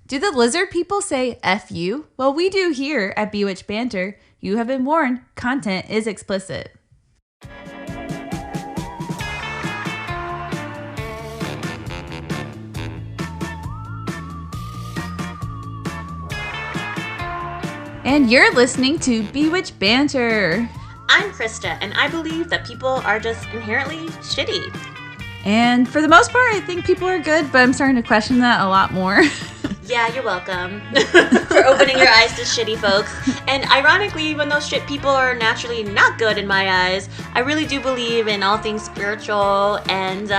Do the lizard people say F you? Well, we do here at Bewitched Banter. You have been warned, content is explicit. And you're listening to Bewitched Banter. I'm Krista, and I believe that people are just inherently shitty. And for the most part, I think people are good, but I'm starting to question that a lot more. Yeah, you're welcome for opening your eyes to shitty folks. And ironically, even though shit people are naturally not good in my eyes, I really do believe in all things spiritual and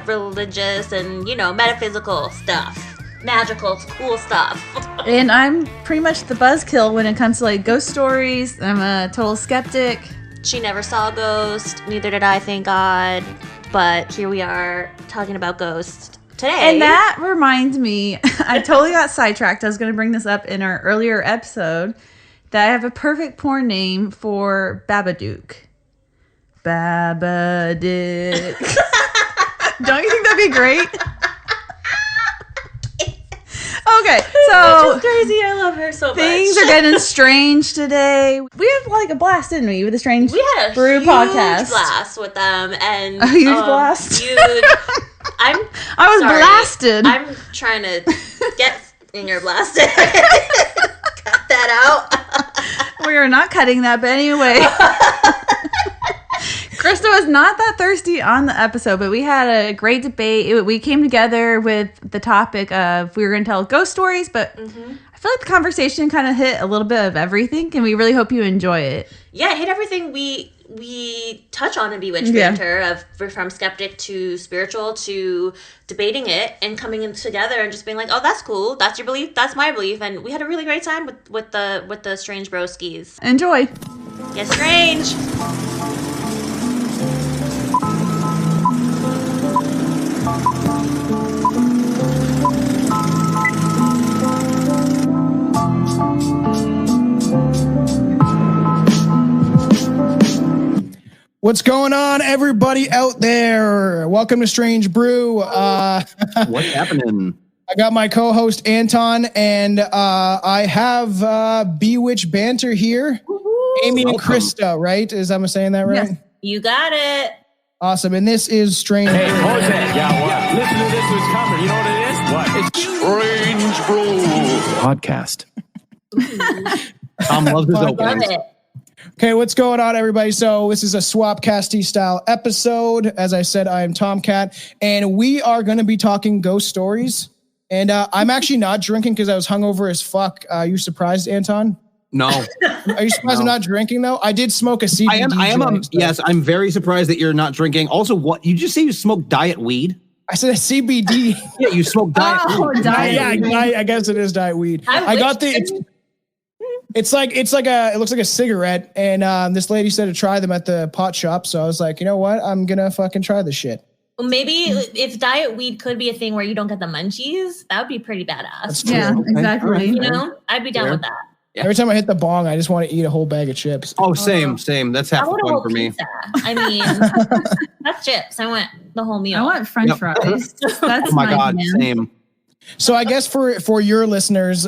religious and, metaphysical stuff. Magical, cool stuff. And I'm pretty much the buzzkill when it comes to ghost stories. I'm a total skeptic. She never saw a ghost, neither did I, thank God. But here we are talking about ghosts today. And that reminds me, I totally got sidetracked. I was going to bring this up in our earlier episode, that I have a perfect porn name for Babadook. Babadook. Don't you think that'd be great? Okay, so crazy. I love her so much. Things are getting strange today. We had a blast, didn't we, with the Strange We had a Brew huge podcast. blast with them, and a huge blast. I was sorry. blasted. I'm trying to get finger blasted. Cut that out. We are not cutting that, but anyway. Krista was not that thirsty on the episode, but we had a great debate. We came together with the topic of we were going to tell ghost stories, but I feel like the conversation kind of hit a little bit of everything, and we really hope you enjoy it. Yeah, it hit everything we touch on in Bewitched Banter, from skeptic to spiritual to debating it and coming in together and just being like, oh, that's cool. That's your belief. That's my belief. And we had a really great time with the Strange Broskies. Enjoy. Get strange. What's going on, everybody out there? Welcome to Strange Brew. What's happening? I got my co-host Anton, and I have Bewitched Banter here. Woo-hoo. Amy and Krista, right? Am I saying that right? Yes. You got it. Awesome. And this is Strange Brew. Jose, yeah, listen to this was coming. You know what it is? What? It's Strange Brew Podcast. Tom loves his openings. Love it. Okay, what's going on, everybody? So this is a Swapcasty style episode. As I said, I am Tomcat, and we are going to be talking ghost stories. And I'm actually not drinking because I was hungover as fuck. Are you surprised, Anton? No. Are you surprised I'm not drinking, though? I did smoke a CBD I am. joint, so. Yes, I'm very surprised that you're not drinking. Also, what you just say you smoke diet weed? I said a CBD. Yeah, you smoke diet weed. Diet Yeah, I guess it is diet weed. I got the. It looks like a cigarette, and this lady said to try them at the pot shop. So I was like, you know what? I'm gonna fucking try this shit. Well, maybe if diet weed could be a thing where you don't get the munchies, that would be pretty badass. That's true. Yeah, exactly. Right. I'd be down with that. Yeah. Every time I hit the bong, I just want to eat a whole bag of chips. Oh, same. That's half the fun for me. Pizza. I mean, that's chips. I want the whole meal. I want French fries. That's Oh my God, man. same. So I guess for your listeners,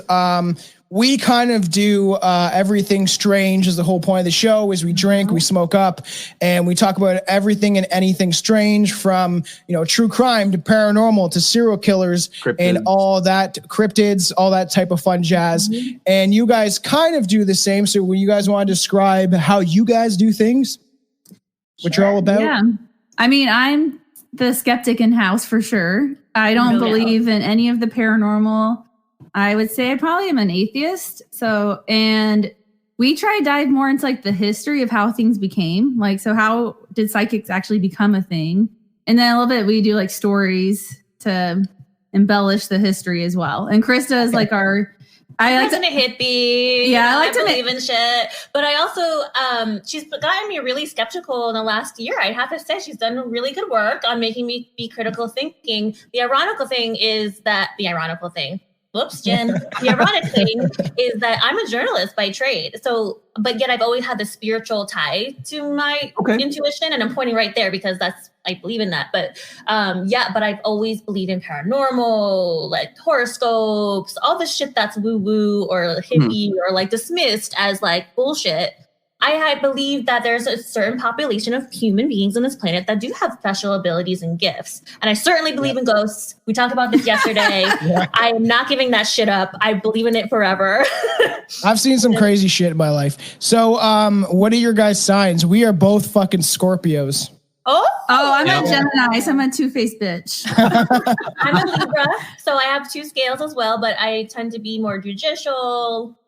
we kind of do everything strange is the whole point of the show is we drink, we smoke up, and we talk about everything and anything strange from, true crime to paranormal to serial killers and all that, cryptids, all that type of fun jazz. And you guys kind of do the same. So when you guys want to describe how you guys do things, what you're all about? Yeah. I mean, I'm the skeptic in house for sure. I don't believe in any of the paranormal. I would say I probably am an atheist. So, and we try to dive more into the history of how things became. So how did psychics actually become a thing? And then a little bit we do stories to embellish the history as well. And Krista is I like to a hippie. Yeah, I like to believe in shit. But I also, she's gotten me really skeptical in the last year. I have to say, she's done really good work on making me be critical thinking. The ironical thing whoops, Jen. The ironic thing is that I'm a journalist by trade. So, but yet I've always had the spiritual tie to my intuition. And I'm pointing right there because I believe in that. But but I've always believed in paranormal, like horoscopes, all the shit that's woo-woo or hippie or like dismissed as like bullshit. I believe that there's a certain population of human beings on this planet that do have special abilities and gifts. And I certainly believe in ghosts. We talked about this yesterday. I am not giving that shit up. I believe in it forever. I've seen some crazy shit in my life. So what are your guys' signs? We are both fucking Scorpios. Oh, I'm a Gemini, so I'm a two-faced bitch. I'm a Libra, so I have 2 scales as well, but I tend to be more judicial,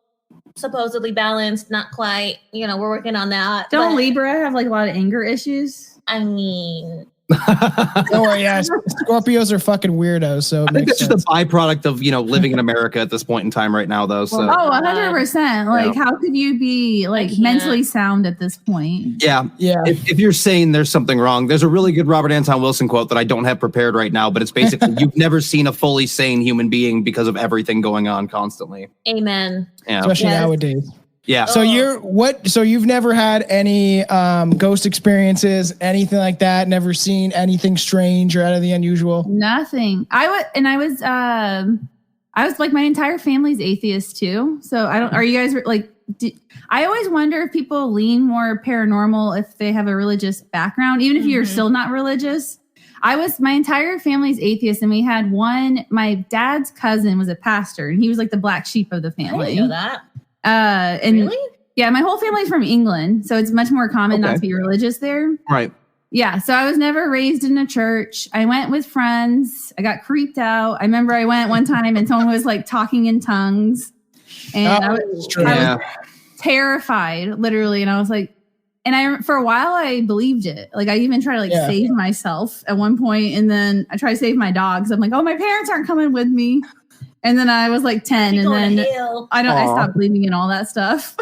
supposedly balanced, not quite. You know, we're working on that. Don't Libra have like a lot of anger issues? I mean, don't worry, Scorpios are fucking weirdos. So I think that's just a byproduct of living in America at this point in time right now, though. So 100%. Like, how could you be like mentally sound at this point? Yeah. If you're saying there's something wrong, there's a really good Robert Anton Wilson quote that I don't have prepared right now, but it's basically you've never seen a fully sane human being because of everything going on constantly. Amen. Yeah. Especially nowadays. Yeah. So you've never had any ghost experiences, anything like that? Never seen anything strange or out of the unusual? Nothing. I was like, my entire family's atheist too. So are you guys like, I always wonder if people lean more paranormal if they have a religious background, even if you're still not religious. My entire family's atheist, and we had my dad's cousin was a pastor, and he was like the black sheep of the family. I didn't know that. Really? Yeah, my whole family's from England, so it's much more common not to be religious there. Right. Yeah, so I was never raised in a church. I went with friends. I got creeped out. I remember I went one time and someone was like talking in tongues, and I was terrified, literally. And I was like, for a while I believed it. Like I even tried to save myself at one point, and then I tried to save my dogs. I'm like, oh, my parents aren't coming with me. And then I was like 10, and then I stopped believing in all that stuff.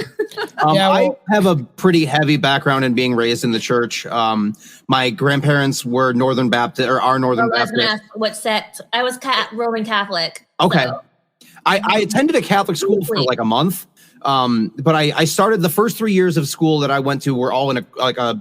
I have a pretty heavy background in being raised in the church. My grandparents were Northern Baptist, or are Northern Baptist. I was going to ask what sect. I was Roman Catholic. Okay. So. I attended a Catholic school for like a month. But I started the first 3 years of school that I went to were all in a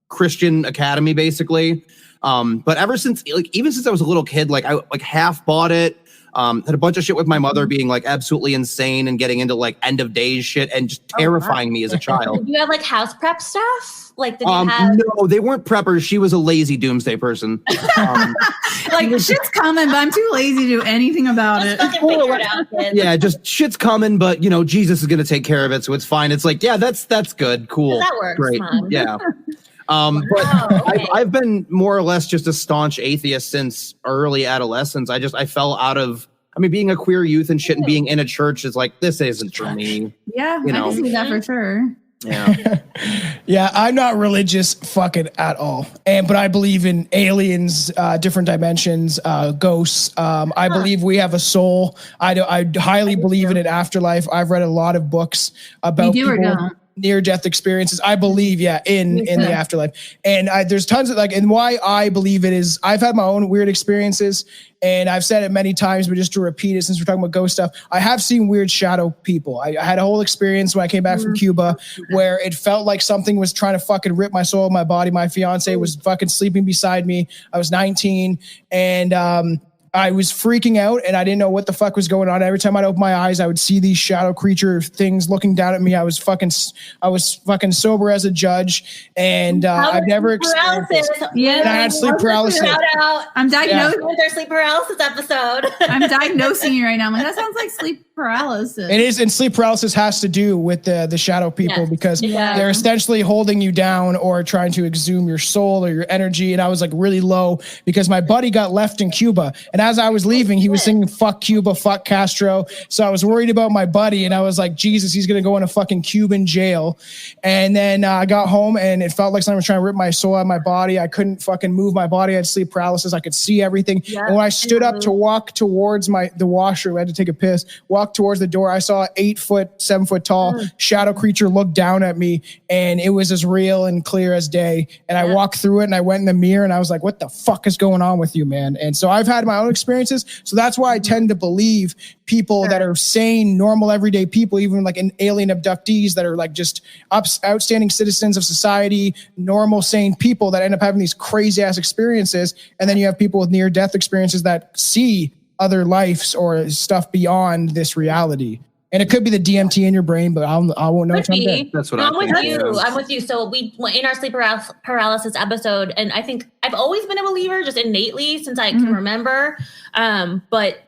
Christian academy, basically. But ever since, even since I was a little kid, I half bought it. Had a bunch of shit with my mother being absolutely insane and getting into end of days shit and just terrifying me as a child. Did you have house prep stuff? Did you have? No, they weren't preppers. She was a lazy doomsday person. Shit's coming, but I'm too lazy to do anything about it. Fucking figure it out, kids. Yeah, just shit's coming, but Jesus is gonna take care of it, so it's fine. It's that's good, cool, that works, great, Mom. Yeah. I've been more or less just a staunch atheist since early adolescence. I fell out of, being a queer youth and shit and being in a church is this isn't for me. Yeah, I can see that for sure. Yeah. Yeah, I'm not religious fucking at all. But I believe in aliens, different dimensions, ghosts. I believe we have a soul. I highly believe in an afterlife. I've read a lot of books about people. Near-death experiences. I believe, in the afterlife. And there's tons of and why I believe it is I've had my own weird experiences, and I've said it many times, but just to repeat it, since we're talking about ghost stuff, I have seen weird shadow people. I had a whole experience when I came back from Cuba where it felt like something was trying to fucking rip my soul out of my body. My fiance was fucking sleeping beside me. I was 19, and I was freaking out, and I didn't know what the fuck was going on. Every time I'd open my eyes, I would see these shadow creature things looking down at me. I was fucking sober as a judge, and I've never experienced this. Yeah, and I had sleep paralysis. I'm diagnosed with our sleep paralysis episode. I'm diagnosing you right now. I'm like, that sounds like sleep paralysis. It is, and sleep paralysis has to do with the shadow people because they're essentially holding you down or trying to exhume your soul or your energy. And I was really low because my buddy got left in Cuba, and as I was leaving, he was singing "Fuck Cuba, fuck Castro." So I was worried about my buddy, and I was like, Jesus, he's gonna go in a fucking Cuban jail. And then I got home, and it felt like someone was trying to rip my soul out of my body. I couldn't fucking move my body. I had sleep paralysis. I could see everything. Yeah. And when I stood up to walk towards the washroom, I had to take a piss. Walk towards the door. I saw an 7 foot tall shadow creature look down at me, and it was as real and clear as day. And I walked through it, and I went in the mirror, and I was like, "What the fuck is going on with you, man?" And so I've had my own experiences. So that's why I tend to believe people that are sane, normal, everyday people, even like alien abductees that are like just outstanding citizens of society, normal, sane people that end up having these crazy ass experiences. And then you have people with near death experiences that see other lives or stuff beyond this reality. And it could be the DMT in your brain, but I won't know. That's what I'm with you. I'm with you. So we in our sleep paralysis episode, and I think I've always been a believer, just innately since I can remember. But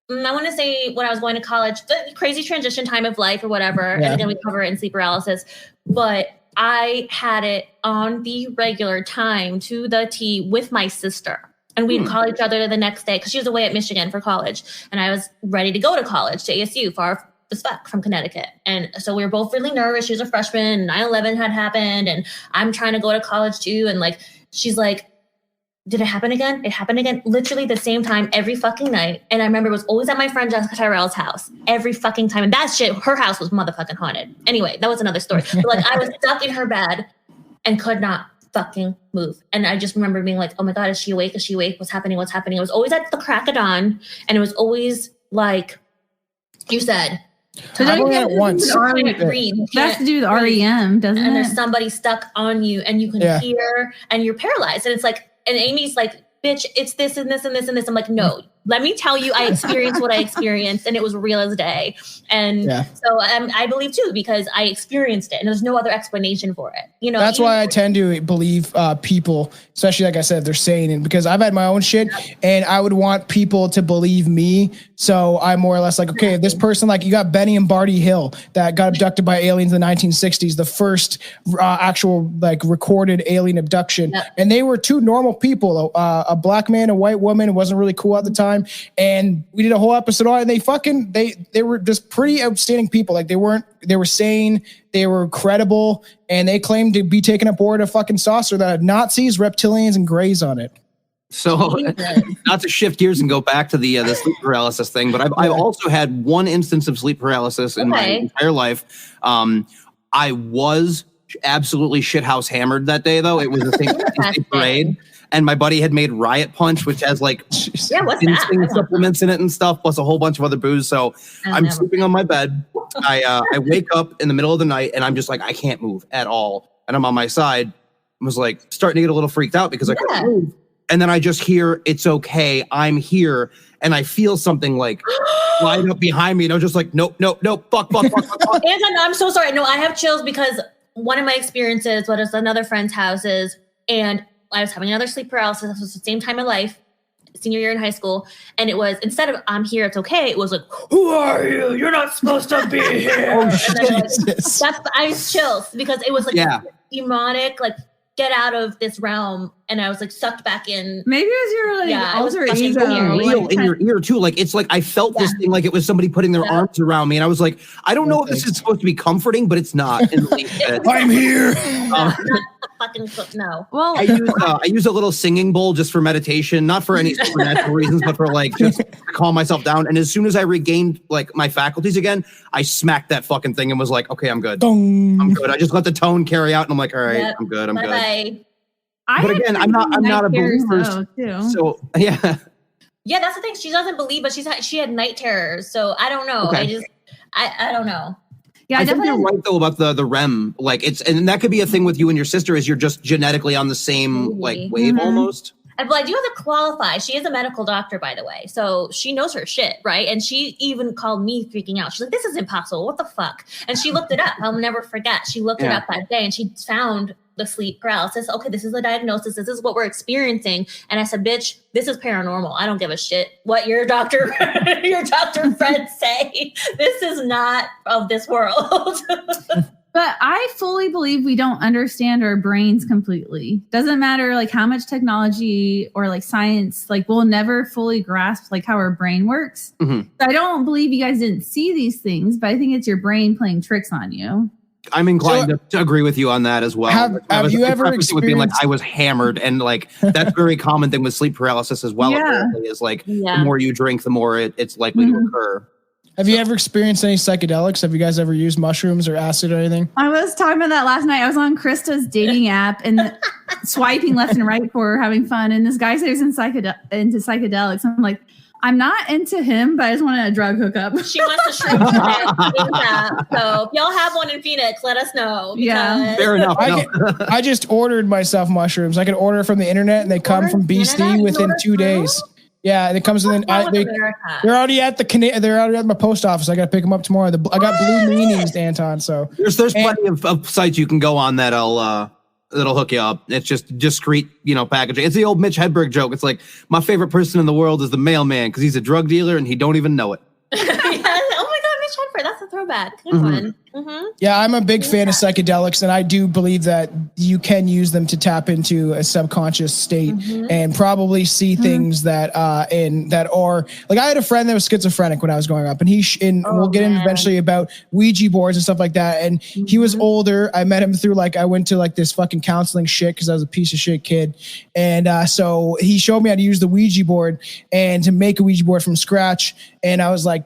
I want to say when I was going to college, the crazy transition time of life or whatever, and again we cover it in sleep paralysis. But I had it on the regular time to the T with my sister. And we'd call each other the next day because she was away at Michigan for college. And I was ready to go to college, to ASU, far as fuck from Connecticut. And so we were both really nervous. She was a freshman. 9/11 had happened. And I'm trying to go to college too. And like, she's like, did it happen again? It happened again. Literally the same time every fucking night. And I remember it was always at my friend Jessica Tyrell's house every fucking time. And that shit, her house was motherfucking haunted. Anyway, that was another story. But like, I was stuck in her bed and could not fucking move. And I just remember being like, oh my God, is she awake? Is she awake? What's happening? What's happening? It was always at the crack of dawn. And it was always like you said. So I've only had it once. That's to do with REM, doesn't it? And there's somebody stuck on you and you can hear and you're paralyzed. And it's like, and Amy's like, bitch, it's this and this and this and this. I'm like, no, let me tell you, I experienced what I experienced and it was real as day. And so I believe too, because I experienced it and there's no other explanation for it. You know, that's why I tend to believe people, especially like I said, they're sane. And because I've had my own shit and I would want people to believe me. So I'm more or less like, okay, this person, like you got Benny and Barty Hill that got abducted by aliens in the 1960s, the first actual like recorded alien abduction. And they were two normal people, a black man, a white woman. It wasn't really cool at the time. And we did a whole episode on it. They were just pretty outstanding people. Like they were sane, they were credible, and they claimed to be taken aboard a fucking saucer that had Nazis, reptilians, and grays on it. So not to shift gears and go back to the sleep paralysis thing, but I've also had one instance of sleep paralysis in my entire life. I was absolutely shithouse hammered that day, though. It was the same parade. And my buddy had made Riot Punch, which has like insane supplements in it and stuff, plus a whole bunch of other booze. So I'm sleeping on my bed. I wake up in the middle of the night and I'm just like, I can't move at all. And I'm on my side. I was like starting to get a little freaked out because I couldn't move. And then I just hear, it's okay, I'm here. And I feel something like slide up behind me. And I was just like, nope, fuck. Anton, I'm so sorry. No, I have chills because one of my experiences was another friend's houses and I was having another sleep paralysis. It was the same time in life, senior year in high school. And it was, instead of I'm here, it's okay, it was like, who are you? You're not supposed to be here. I was chills because it was like demonic, like get out of this realm. And I was like sucked back in. Maybe it was your alter ego. Real in your ear too. Like it's like I felt this thing like it was somebody putting their arms around me. And I was like, I don't know if this is supposed to be comforting, but it's not. I'm here. Fucking no. Well, I use a little singing bowl just for meditation, not for any supernatural reasons, but for like just to calm myself down. And as soon as I regained like my faculties again, I smacked that fucking thing and was like, okay, I'm good. I'm good. I just let the tone carry out and I'm like, all right, I'm good. I'm good. But again, I'm not a believer. So yeah. Yeah, that's the thing. She doesn't believe, but she had night terrors. So I don't know. Okay. I don't know. Yeah, I think you're right though about the REM. Like and that could be a thing with you and your sister is you're just genetically on the same like wave almost. But I do have to qualify. She is a medical doctor, by the way. So she knows her shit, right? And she even called me freaking out. She's like, this is impossible. What the fuck? And she looked it up. I'll never forget. She looked it up that day and she found the sleep paralysis. Okay, this is the diagnosis. This is what we're experiencing. And I said, bitch, this is paranormal. I don't give a shit what your doctor friends say. This is not of this world. But I fully believe we don't understand our brains completely. Doesn't matter like how much technology or like science, like we'll never fully grasp like how our brain works. So I don't believe you guys didn't see these things, but I think it's your brain playing tricks on you. I'm inclined to agree with you on that as well. Have you ever experienced being like I was hammered and like that's a very common thing with sleep paralysis as well. Apparently, is like the more you drink, the more it's likely to occur. Have you ever experienced any psychedelics? Have you guys ever used mushrooms or acid or anything? I was talking about that last night. I was on Krista's dating app and swiping left and right for having fun. And this guy says into psychedelics. I'm like, I'm not into him, but I just wanted a drug hookup. She wants to shroom that. So if y'all have one in Phoenix, let us know. Yeah. Fair enough. I just ordered myself mushrooms. I can order from the internet, and they come from BC within 2 days. Yeah, and it comes within. They're already at they're already at my post office. I got to pick them up tomorrow. I got blue meanies, Anton. So there's plenty of sites you can go on that'll hook you up. It's just discreet, packaging. It's the old Mitch Hedberg joke. It's like, my favorite person in the world is the mailman because he's a drug dealer and he don't even know it. Oh my God, Mitch Hedberg, that's a throwback. Good one. Mm-hmm. Yeah, I'm a big fan of psychedelics, and I do believe that you can use them to tap into a subconscious state and probably see things that are like, I had a friend that was schizophrenic when I was growing up, and we'll get into eventually about Ouija boards and stuff like that. And he was older. I met him through I went to this fucking counseling shit because I was a piece of shit kid, and so he showed me how to use the Ouija board and to make a Ouija board from scratch. And I was like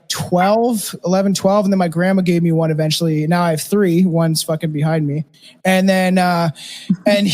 11, 12, and then my grandma gave me one eventually. Now I have 3. One's fucking behind me. And then, and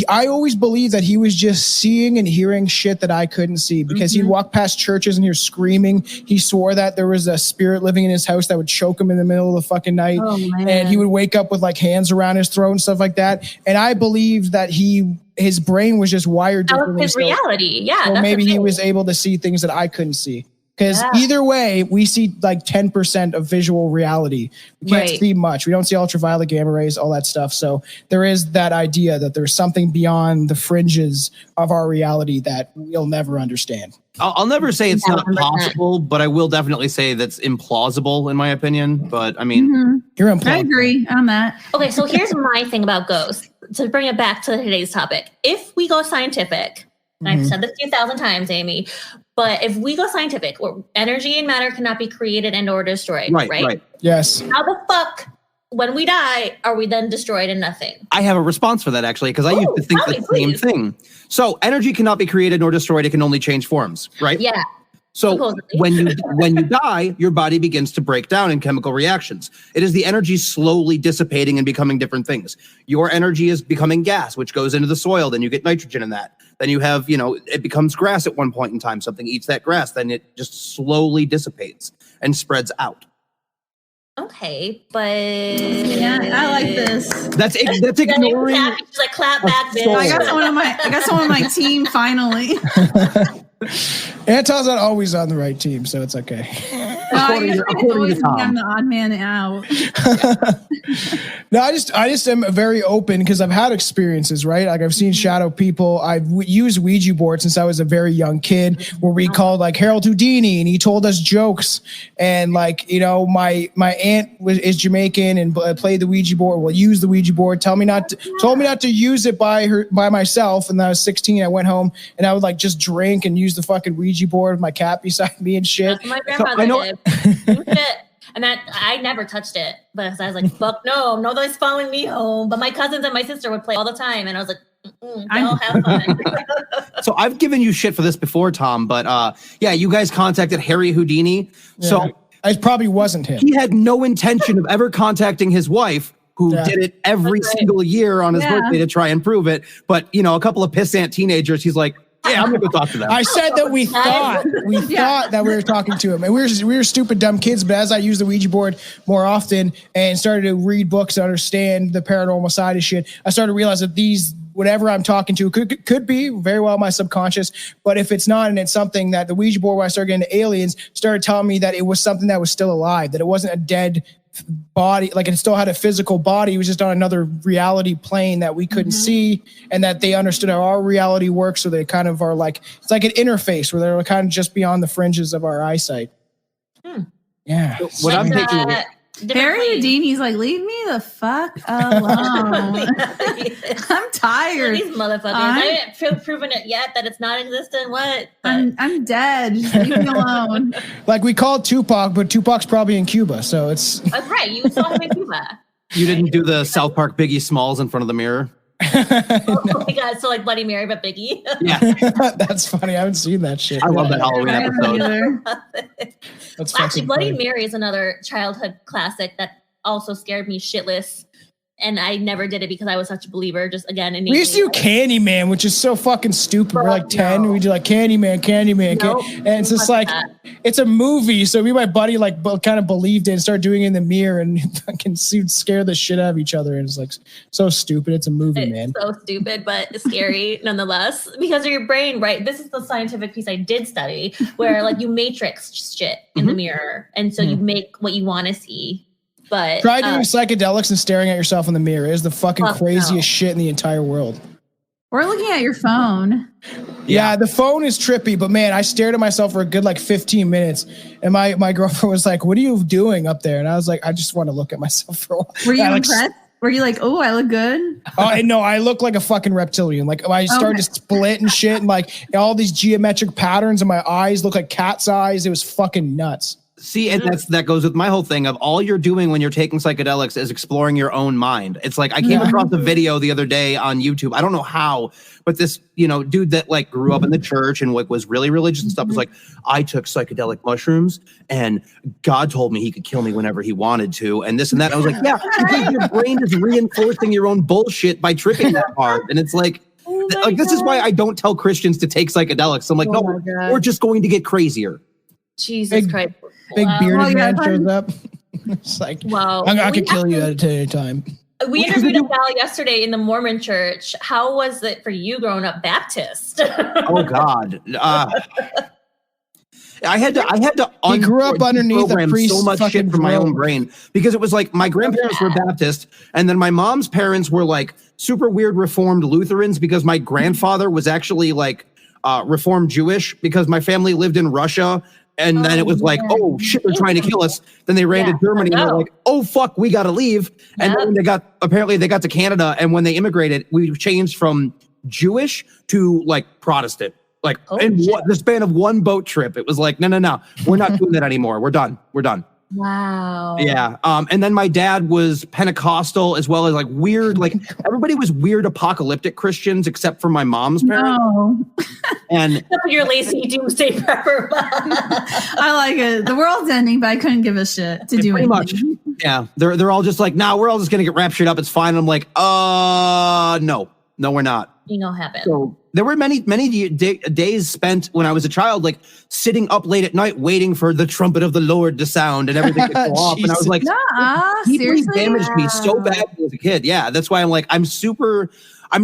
I always believed that he was just seeing and hearing shit that I couldn't see, because he'd walk past churches and hear screaming. He swore that there was a spirit living in his house that would choke him in the middle of the fucking night. And he would wake up with hands around his throat and stuff like that. And I believed that his brain was just wired differently. His reality. Yeah. So maybe he was able to see things that I couldn't see. Because either way, we see 10% of visual reality. We can't see much. We don't see ultraviolet gamma rays, all that stuff. So there is that idea that there's something beyond the fringes of our reality that we'll never understand. I'll never say it's not possible, but I will definitely say that's implausible in my opinion. But I mean, you're implausible. I agree on that. Okay, so here's my thing about ghosts. To bring it back to today's topic, if we go scientific, and I've said this 2,000 times, Amy, but if we go scientific, energy and matter cannot be created and or destroyed, right? Yes. How the fuck, when we die, are we then destroyed and nothing? I have a response for that, actually, because I used to think the same thing. So energy cannot be created nor destroyed. It can only change forms, right? Yeah. So when you die, your body begins to break down in chemical reactions. It is the energy slowly dissipating and becoming different things. Your energy is becoming gas, which goes into the soil. Then you get nitrogen in that. Then you have, it becomes grass at one point in time. Something eats that grass. Then it just slowly dissipates and spreads out. Okay, but I like this. That's ignoring. She's like, clap back, bitch. I got someone on my team finally. Anton's not always on the right team, so it's okay. I'm the odd man out. No, I just am very open because I've had experiences, right? Like I've seen shadow people. I've used Ouija boards since I was a very young kid, where we called Harold Houdini, and he told us jokes. And my aunt is Jamaican and played the Ouija board. Well, use the Ouija board. Told me not to use it by myself. And then I was 16. I went home and I would just drink and use the fucking Ouija board with my cat beside me and shit. That's what my grandmother did. And I never touched it, but I was like, fuck no, nobody's following me home. But my cousins and my sister would play all the time, and I was like, y'all have fun. So I've given you shit for this before, Tom, but you guys contacted Harry Houdini. Yeah. So it probably wasn't him. He had no intention of ever contacting his wife, who did it every single year on his birthday to try and prove it. But a couple of pissant teenagers, he's like, yeah, I'm gonna go talk to them. I said that we thought that we were talking to him, and we were stupid, dumb kids. But as I used the Ouija board more often and started to read books and understand the paranormal side of shit, I started to realize that whatever I'm talking to could be very well my subconscious. But if it's not, and it's something that the Ouija board, when I started getting into aliens, started telling me that it was something that was still alive, that it wasn't a dead body, it still had a physical body. It was just on another reality plane that we couldn't see, and that they understood how our reality works. So they kind of are it's like an interface where they're kind of just beyond the fringes of our eyesight. Yeah. What I'm thinking. Harry Houdini's leave me the fuck alone. I'm tired. These motherfuckers. I haven't proven it yet that it's not existent. What? I'm dead. Just leave me alone. We called Tupac, but Tupac's probably in Cuba, so it's. That's right. You saw him in Cuba. You didn't do the South Park Biggie Smalls in front of the mirrr? Oh my god! So Bloody Mary, but Biggie. Yeah, that's funny. I haven't seen that shit. I love that Halloween episode. Actually, Bloody Mary is another childhood classic that also scared me shitless. And I never did it because I was such a believer. Just again, we used to do Candyman, which is so fucking stupid. We're like 10, and we do like Candyman, and it's just like it's a movie. So me and my buddy like kind of believed it and started doing it in the mirror, and fucking scare the shit out of each other. And it's like so stupid. It's a movie, man. So stupid, but scary nonetheless because of your brain, right? This is the scientific piece I did study, where like you matrix shit in the mirror, and so you make what you want to see. But try doing psychedelics and staring at yourself in the mirror. Is the fucking craziest shit in the entire world. Or looking at your phone. Yeah, the phone is trippy, but man, I stared at myself for a good like 15 minutes, and my girlfriend was like, "What are you doing up there?" And I was like, "I just want to look at myself for a while." Were you impressed? Were you like, "Oh, I look good"? Oh no, I look like a fucking reptilian. Like I started to split and shit, and like all these geometric patterns, and my eyes look like cat's eyes. It was fucking nuts. See, and that goes with my whole thing of all you're doing when you're taking psychedelics is exploring your own mind. It's like I came across a video the other day on YouTube. I don't know how, but this, dude that like grew up in the church and like was really religious and stuff was like, I took psychedelic mushrooms and God told me he could kill me whenever he wanted to, and this and that. I was like, yeah, because your brain is reinforcing your own bullshit by tripping that hard. And it's like, this is why I don't tell Christians to take psychedelics. I'm like, no, we're just going to get crazier. Jesus Christ. Big bearded man shows up. It's like, I could kill you at any time. We interviewed a gal yesterday in the Mormon church. How was it for you growing up Baptist? Oh God. I had to he grew up underneath a priest so much shit from my own brain because it was like my grandparents were Baptist and then my mom's parents were like super weird Reformed Lutherans because my grandfather was actually like Reformed Jewish because my family lived in Russia. And then it was like, oh shit, they're trying to kill us. Then they ran to Germany and they're like, oh fuck, we gotta leave. And then they got to Canada. And when they immigrated, we changed from Jewish to like Protestant. Like in the span of one boat trip. It was like, no, we're not doing that anymore. We're done. Wow. Yeah. And then my dad was Pentecostal as well as like weird, like everybody was weird apocalyptic Christians except for my mom's parents. No. And except for your lazy doomsday prepper. I like it. The world's ending, but I couldn't give a shit to do anything. Much. Yeah. They're all just like, nah, we're all just gonna get raptured up. It's fine. And I'm like, no, we're not. Happen. So there were many days spent when I was a child, like sitting up late at night waiting for the trumpet of the Lord to sound and everything to go off. And I was like, seriously, damaged me so bad as a kid. Yeah, that's why I'm like, I'm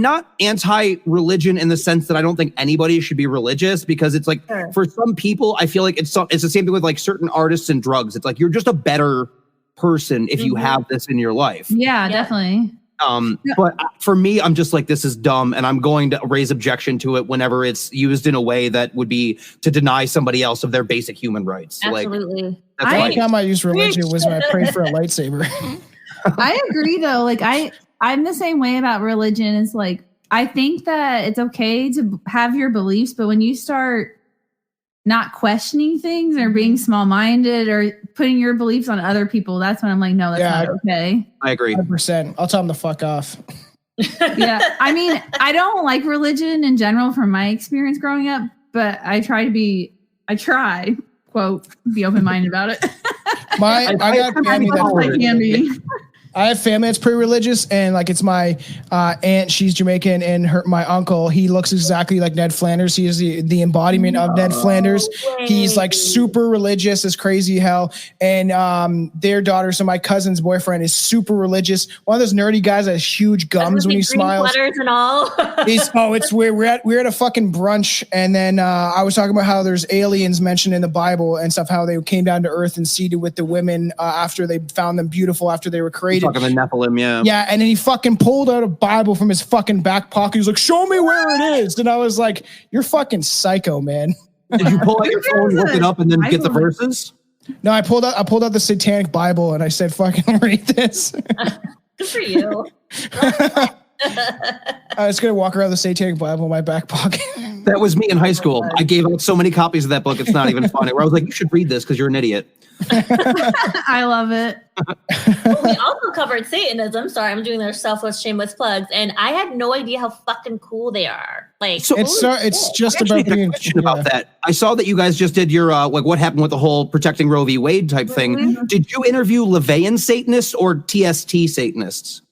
not anti-religion in the sense that I don't think anybody should be religious because it's like for some people, I feel like it's the same thing with like certain artists and drugs. It's like you're just a better person if you have this in your life. Yeah, definitely. But for me, I'm just like, this is dumb, and I'm going to raise objection to it whenever it's used in a way that would be to deny somebody else of their basic human rights. Absolutely. Like, the only time I used religion was when I prayed for a lightsaber. I agree, though. Like I'm the same way about religion. It's like I think that it's okay to have your beliefs, but when you start not questioning things or being small-minded or putting your beliefs on other people, that's when I'm like, no, that's not okay. I agree. 100%. I'll tell them to fuck off. Yeah. I mean, I don't like religion in general from my experience growing up, but I try, quote, be open-minded about it. I got family I have family that's pretty religious, and like it's my aunt, she's Jamaican, and my uncle, he looks exactly like Ned Flanders. He is the embodiment of Ned Flanders. He's like super religious, as crazy hell. And their daughter, so my cousin's boyfriend, is super religious. One of those nerdy guys that has huge gums when he smiles. Sweaters and all. It's weird. We're at a fucking brunch, and then I was talking about how there's aliens mentioned in the Bible and stuff, how they came down to earth and seeded with the women after they found them beautiful after they were created. Talking the Nephilim, yeah. Yeah, and then he fucking pulled out a Bible from his fucking back pocket. He was like, show me where it is. And I was like, you're fucking psycho, man. Did you pull out your phone, look it up, and then get the verses? No, I pulled out the Satanic Bible and I said, fucking read this. Good for you. I was going to walk around the Satanic Bible in my back pocket. That was me in high school. I gave out so many copies of that book, it's not even funny. Where I was like, you should read this because you're an idiot. I love it. Well, we also covered Satanism. Sorry, I'm doing their selfless, shameless plugs, and I had no idea how fucking cool they are. Like, so it's just about being about that. I saw that you guys just did your like what happened with the whole protecting Roe v. Wade type thing. Did you interview LaVeyan Satanists or TST Satanists?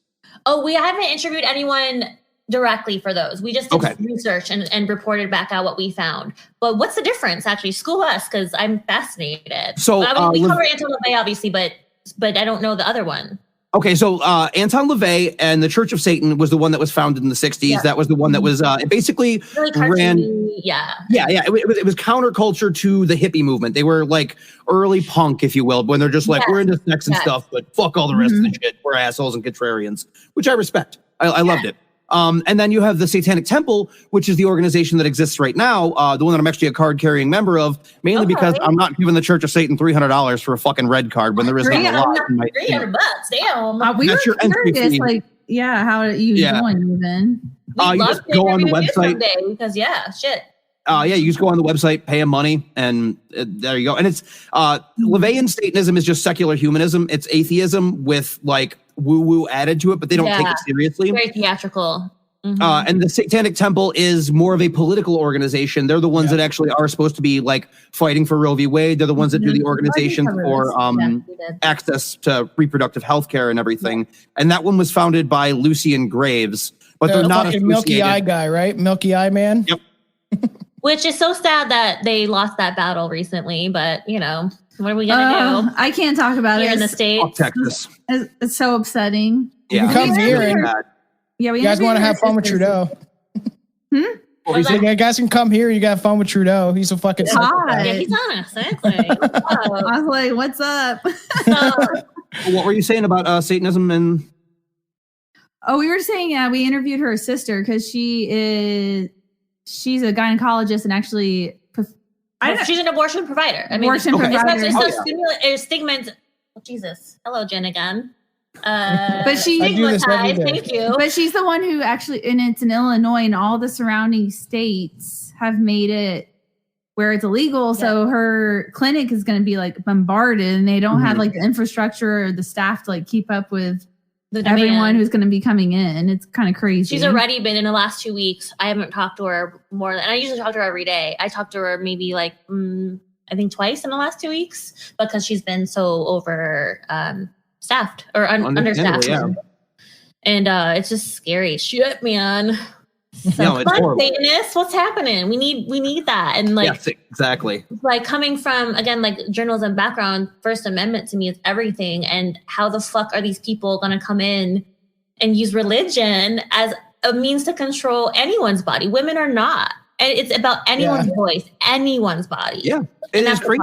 Oh, we haven't interviewed anyone directly for those. We just did research and reported back out what we found. But what's the difference? Actually, school us, because I'm fascinated. So we cover Anton LaVey, obviously, but I don't know the other one. Okay, so Anton LaVey and the Church of Satan was the one that was founded in the 60s. Yeah. That was the one that was it basically really ran. Yeah. It was counterculture to the hippie movement. They were like early punk, if you will, when they're just like, we're into sex and stuff, but fuck all the rest of the shit. We're assholes and contrarians, which I respect. I loved it. And then you have the Satanic Temple, which is the organization that exists right now, the one that I'm actually a card-carrying member of, mainly because I'm not giving the Church of Satan $300 for a fucking red card when there isn't a lot in my $300, damn. We were curious, like, how you join even. You just go on the website. Because, shit. You just go on the website, pay him money, and there you go. And it's LaVeyan Satanism is just secular humanism. It's atheism with like woo-woo added to it, but they don't take it seriously. Very theatrical. And the Satanic Temple is more of a political organization. They're the ones that actually are supposed to be like fighting for Roe v. Wade. They're the ones that do the organization for access to reproductive health care and everything. And that one was founded by Lucian Graves, but they're not associated. Milky Eye guy, right? Milky Eye man. Yep. Which is so sad that they lost that battle recently, but what are we gonna do? I can't talk about here it in the States. Fuck Texas. It's so upsetting. You can come here and you guys want to have fun with Trudeau. You guys can come here. You got fun with Trudeau. He's a fucking yeah, he's on us. Exactly. I was like, what's up? What were you saying about Satanism and? Oh, we were saying we interviewed her sister because she's a gynecologist and actually she's an abortion provider. I mean, abortion provider. It's stigma. Oh, Jesus. Hello, Jen again. But she thank you. But she's the one who actually, and it's in Illinois, and all the surrounding states have made it where it's illegal. Yeah. So her clinic is going to be like bombarded, and they don't have like the infrastructure or the staff to like keep up with everyone who's going to be coming in. It's kind of crazy. She's already been in the last 2 weeks. I haven't talked to her more than I usually talk to her every day. I talked to her maybe like I think twice in the last 2 weeks because she's been so over staffed or understaffed. Yeah. And it's just scary. Shit, man. So it's horrible. Satanists, what's happening? We need that. And like, yes, exactly. Like coming from, again, like journalism background, First Amendment to me is everything. And how the fuck are these people going to come in and use religion as a means to control anyone's body? Women are not. And it's about anyone's voice, anyone's body. Yeah, it is crazy.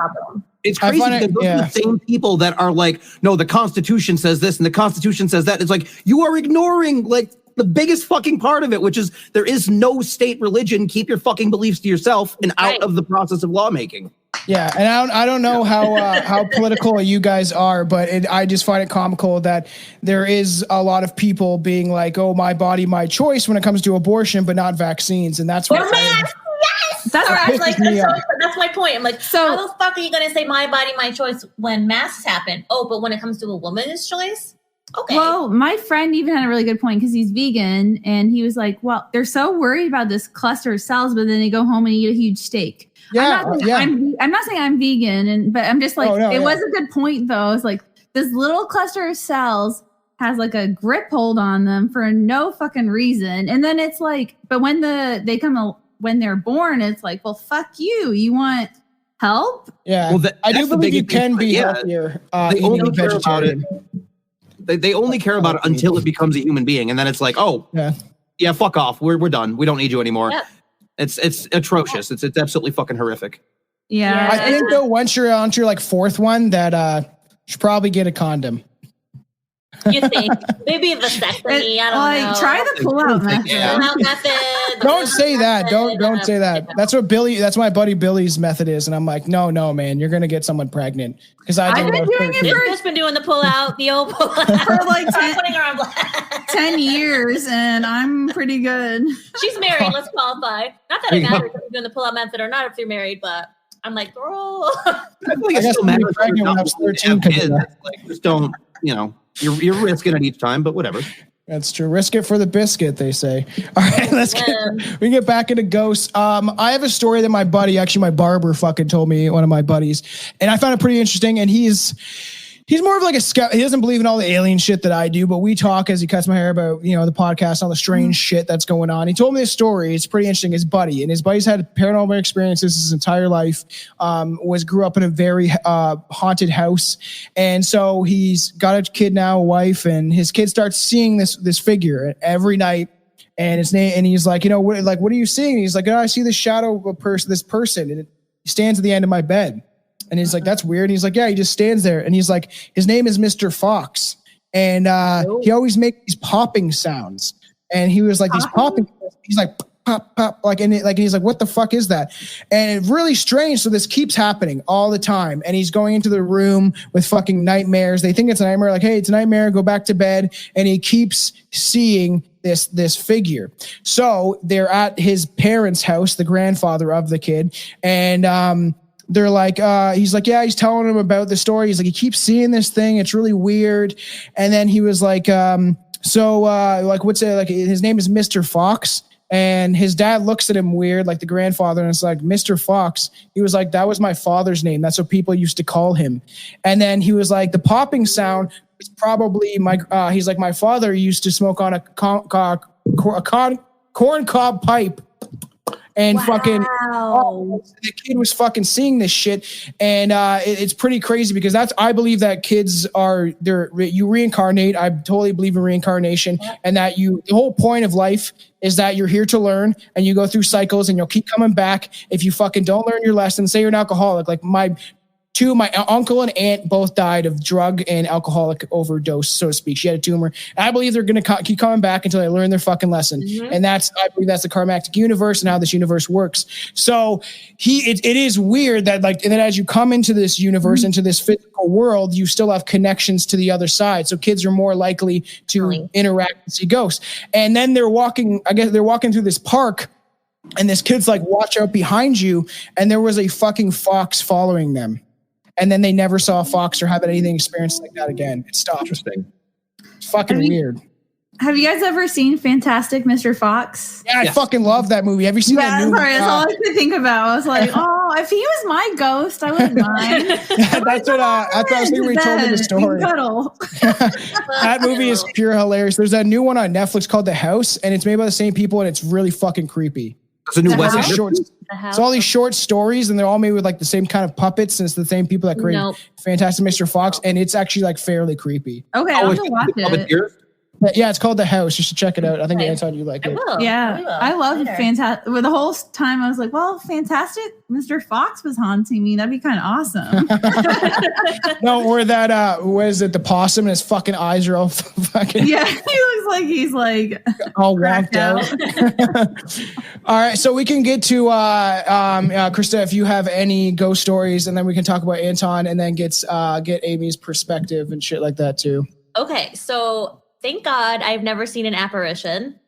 It's crazy because those are the same people that are like, no, the Constitution says this and the Constitution says that. It's like, you are ignoring like the biggest fucking part of it, which is there is no state religion. Keep your fucking beliefs to yourself and out of the process of lawmaking. Yeah, and I don't know how political you guys are, but I just find it comical that there is a lot of people being like, "Oh, my body, my choice" when it comes to abortion, but not vaccines, and that's what. Yes, that's what I was like. That's my point. I'm like, so how the fuck are you gonna say "my body, my choice" when masks happen? Oh, but when it comes to a woman's choice. Okay. Well, my friend even had a really good point because he's vegan, and he was like, "Well, they're so worried about this cluster of cells, but then they go home and eat a huge steak." Yeah, I'm not saying I'm vegan, but I'm just like, it was a good point though. It's like this little cluster of cells has like a grip hold on them for no fucking reason, and then it's like, but when when they're born, it's like, well, fuck you. You want help? Yeah, well, I do believe you can be healthier. They only care about it. They only care about it until it becomes a human being, and then it's like, oh, yeah, fuck off. We're done. We don't need you anymore. Yeah. It's atrocious. It's absolutely fucking horrific. Yeah. I think though once you're onto your like fourth one that you should probably get a condom. You think? Maybe a vasectomy. I don't know. Try the pull-out method. Don't say that. Don't say that. That's my buddy Billy's method is, and I'm like, no, man, you're gonna get someone pregnant because I've been doing it. He's been doing the pull-out, the old pull-out for like putting her on blast. 10 years, and I'm pretty good. She's married. Let's qualify. Not that it matters if you're doing the pull-out method or not if you're married, but I'm like, girl. I guess I'm pregnant when I was 13. Like, just don't, You're risking it each time, but whatever. That's true. Risk it for the biscuit, they say. All right, we get back into ghosts. I have a story that my buddy, actually my barber fucking told me, one of my buddies, and I found it pretty interesting. And he's He's more of like he doesn't believe in all the alien shit that I do, but we talk as he cuts my hair about, the podcast, all the strange shit that's going on. He told me this story. It's pretty interesting. His buddy's had paranormal experiences his entire life, grew up in a very haunted house. And so he's got a kid now, a wife, and his kid starts seeing this figure every night. And his name, and he's like, what are you seeing? And he's like, I see the shadow of this person, and he stands at the end of my bed. And he's like, that's weird. And he's like, yeah, he just stands there. And he's like, his name is Mr. Fox. And he always makes these popping sounds. And he was like, these popping, he's like, pop, pop, and he's like, what the fuck is that? And it's really strange. So this keeps happening all the time. And he's going into the room with fucking nightmares. They think it's a nightmare. Like, hey, it's a nightmare. Go back to bed. And he keeps seeing this figure. So they're at his parents' house, the grandfather of the kid. And, they're like, he's like, yeah, he's telling him about the story. He's like, he keeps seeing this thing. It's really weird. And then he was like, what's it? Like, his name is Mr. Fox. And his dad looks at him weird, like the grandfather. And it's like, Mr. Fox. He was like, that was my father's name. That's what people used to call him. And then he was like, the popping sound is probably he's like, my father used to smoke on a corn cob pipe. And fucking, the kid was fucking seeing this shit, and it's pretty crazy because I believe that kids you reincarnate. I totally believe in reincarnation, and that the whole point of life is that you're here to learn, and you go through cycles, and you'll keep coming back if you fucking don't learn your lesson. Say you're an alcoholic, like my uncle and aunt both died of drug and alcoholic overdose, so to speak. She had a tumor. And I believe they're going to keep coming back until they learn their fucking lesson. Mm-hmm. And I believe that's the karmatic universe and how this universe works. So it is weird that and then as you come into this universe, into this physical world, you still have connections to the other side. So kids are more likely to interact and see ghosts. And then they're walking through this park, and this kid's like, watch out behind you. And there was a fucking fox following them. And then they never saw a fox or have anything experienced like that again. It stopped. Interesting. It's fucking weird. Have you guys ever seen Fantastic Mr. Fox? Yeah, I fucking love that movie. Have you seen that movie? Sorry, that's all I could think about. I was like, if he was my ghost, I wouldn't mind. That's what I was thinking when you told me the story. That movie is pure hilarious. There's that new one on Netflix called The House, and it's made by the same people, and it's really fucking creepy. It's a new West It's all these short stories, and they're all made with like the same kind of puppets, and it's the same people that created Fantastic Mr. Fox, and it's actually like fairly creepy. Okay, I'll have to watch it. Yeah, it's called The House. You should check it out. I think Anton, you like it. Yeah, I love Fantastic. Well, the whole time I was like, well, Fantastic Mr. Fox was haunting me. That'd be kind of awesome. No, or that, what is it, the possum, and his fucking eyes are all fucking. Yeah, he looks like he's like all whacked out. All right, so we can get to Krista, if you have any ghost stories, and then we can talk about Anton, and then get Amy's perspective and shit like that too. Okay, so thank God I've never seen an apparition.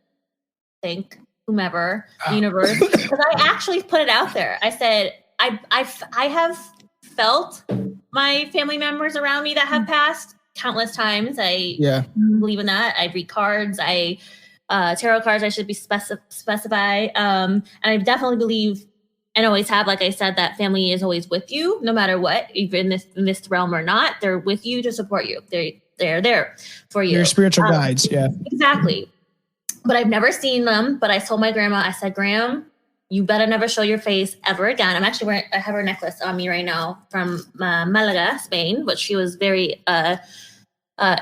Thank whomever, universe. Because I actually put it out there. I said, I have felt my family members around me that have passed countless times. I believe in that. I read cards. Tarot cards, I should be specify. And I definitely believe and always have, like I said, that family is always with you, no matter what, even in this realm or not. They're with you to support you. They're there for you. Your spiritual guides, yeah. Exactly. But I've never seen them. But I told my grandma, I said, Graham, you better never show your face ever again. I'm actually wearing, I have her necklace on me right now from Malaga, Spain, which she was very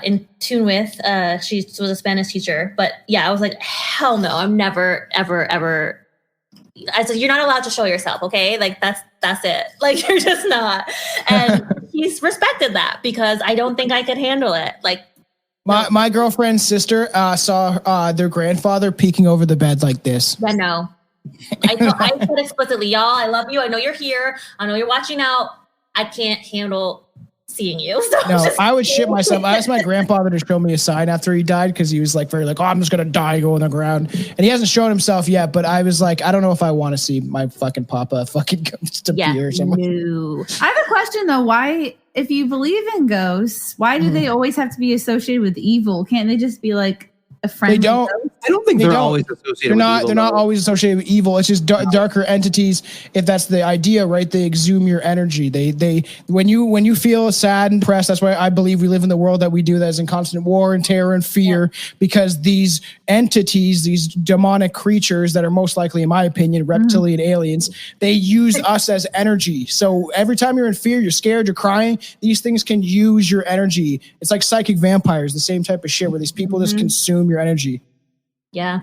in tune with. She was a Spanish teacher. But yeah, I was like, hell no, I'm never, ever, ever. I said, you're not allowed to show yourself, okay? Like, that's it. Like, you're just not. And he's respected that because I don't think I could handle it. Like, my girlfriend's sister saw their grandfather peeking over the bed like this. Yeah, no. I said explicitly, y'all, I love you. I know you're here. I know you're watching out. I can't handle seeing you. So no, I would shit myself. I asked my grandfather to show me a sign after he died because he was like very like, oh, I'm just gonna die, go on the ground, and he hasn't shown himself yet. But I was like, I don't know if I want to see my fucking papa fucking ghost appear or something. No. I have a question though. Why, if you believe in ghosts, why do they always have to be associated with evil? Can't they just be like a friendly They don't. ghost? I don't think they're always associated. They're not always associated with evil. It's just darker entities. If that's the idea, right? They exhume your energy. They when you feel sad and depressed. That's why I believe we live in the world that we do, that is in constant war and terror and fear, because these entities, these demonic creatures that are most likely, in my opinion, reptilian aliens, they use us as energy. So every time you're in fear, you're scared, you're crying, these things can use your energy. It's like psychic vampires, the same type of shit, where these people just consume your energy. Yeah.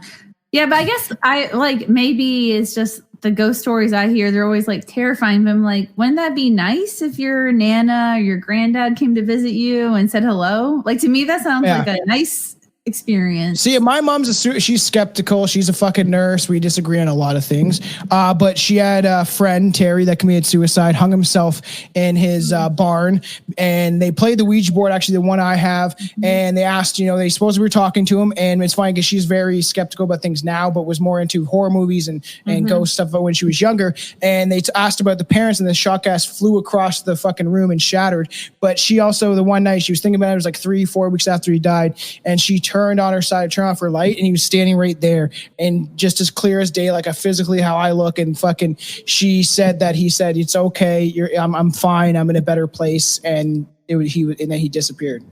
Yeah, but I guess I like, maybe it's just the ghost stories I hear, they're always like terrifying. But I'm like, wouldn't that be nice if your Nana or your granddad came to visit you and said hello? Like, to me, that sounds like a nice experience. See, my mom's she's skeptical. She's a fucking nurse. We disagree on a lot of things. But she had a friend, Terry, that committed suicide, hung himself in his barn, and they played the Ouija board, actually the one I have, and they asked, they supposedly were talking to him, and it's funny because she's very skeptical about things now, but was more into horror movies and ghost stuff when she was younger. And they asked about the parents, and the shock gas flew across the fucking room and shattered. But she also, the one night she was thinking about it, was like 3-4 weeks after he died, and she turned on her side, turned off her light, and he was standing right there, and just as clear as day, like physically how I look, and fucking, he said, it's okay, I'm fine, I'm in a better place, and and then he disappeared.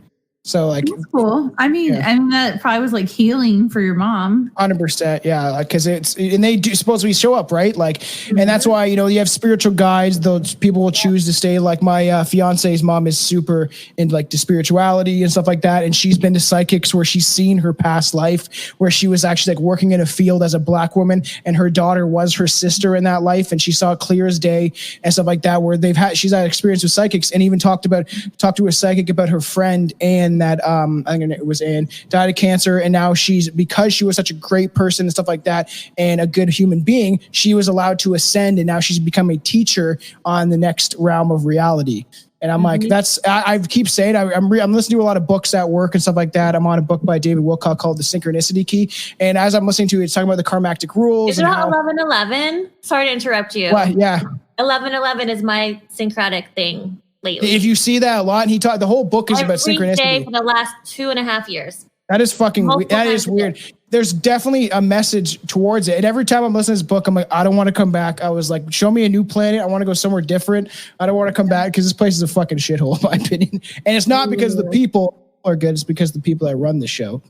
So like, that's cool. I mean, that probably was like healing for your mom. 100%, yeah. Because and they do supposedly show up, right? Like, and that's why you have spiritual guides. Those people will choose to stay. Like my fiance's mom is super into like the spirituality and stuff like that, and she's been to psychics where she's seen her past life, where she was actually like working in a field as a black woman, and her daughter was her sister in that life, and she saw it clear as day and stuff like that. Where she's had experience with psychics, and even talked to a psychic about her friend and that I think it was Anne, died of cancer, and now because she was such a great person and stuff like that, and a good human being, she was allowed to ascend, and now she's become a teacher on the next realm of reality. And I'm like, I keep saying, I'm listening to a lot of books at work and stuff like that. I'm on a book by David Wilcock called The Synchronicity Key. And as I'm listening to it, it's talking about the karmatic rules. Is it 11:11? Sorry to interrupt you. Well, yeah. 11:11 is my syncretic thing lately. If you see that a lot, and the whole book is about synchronicity. Day for the last 2.5 years. That is fucking weird. That is weird. There's definitely a message towards it. And every time I'm listening to this book, I'm like, I don't want to come back. I was like, show me a new planet. I want to go somewhere different. I don't want to come back because this place is a fucking shithole, in my opinion. And it's not because the people are good. It's because the people that run the show.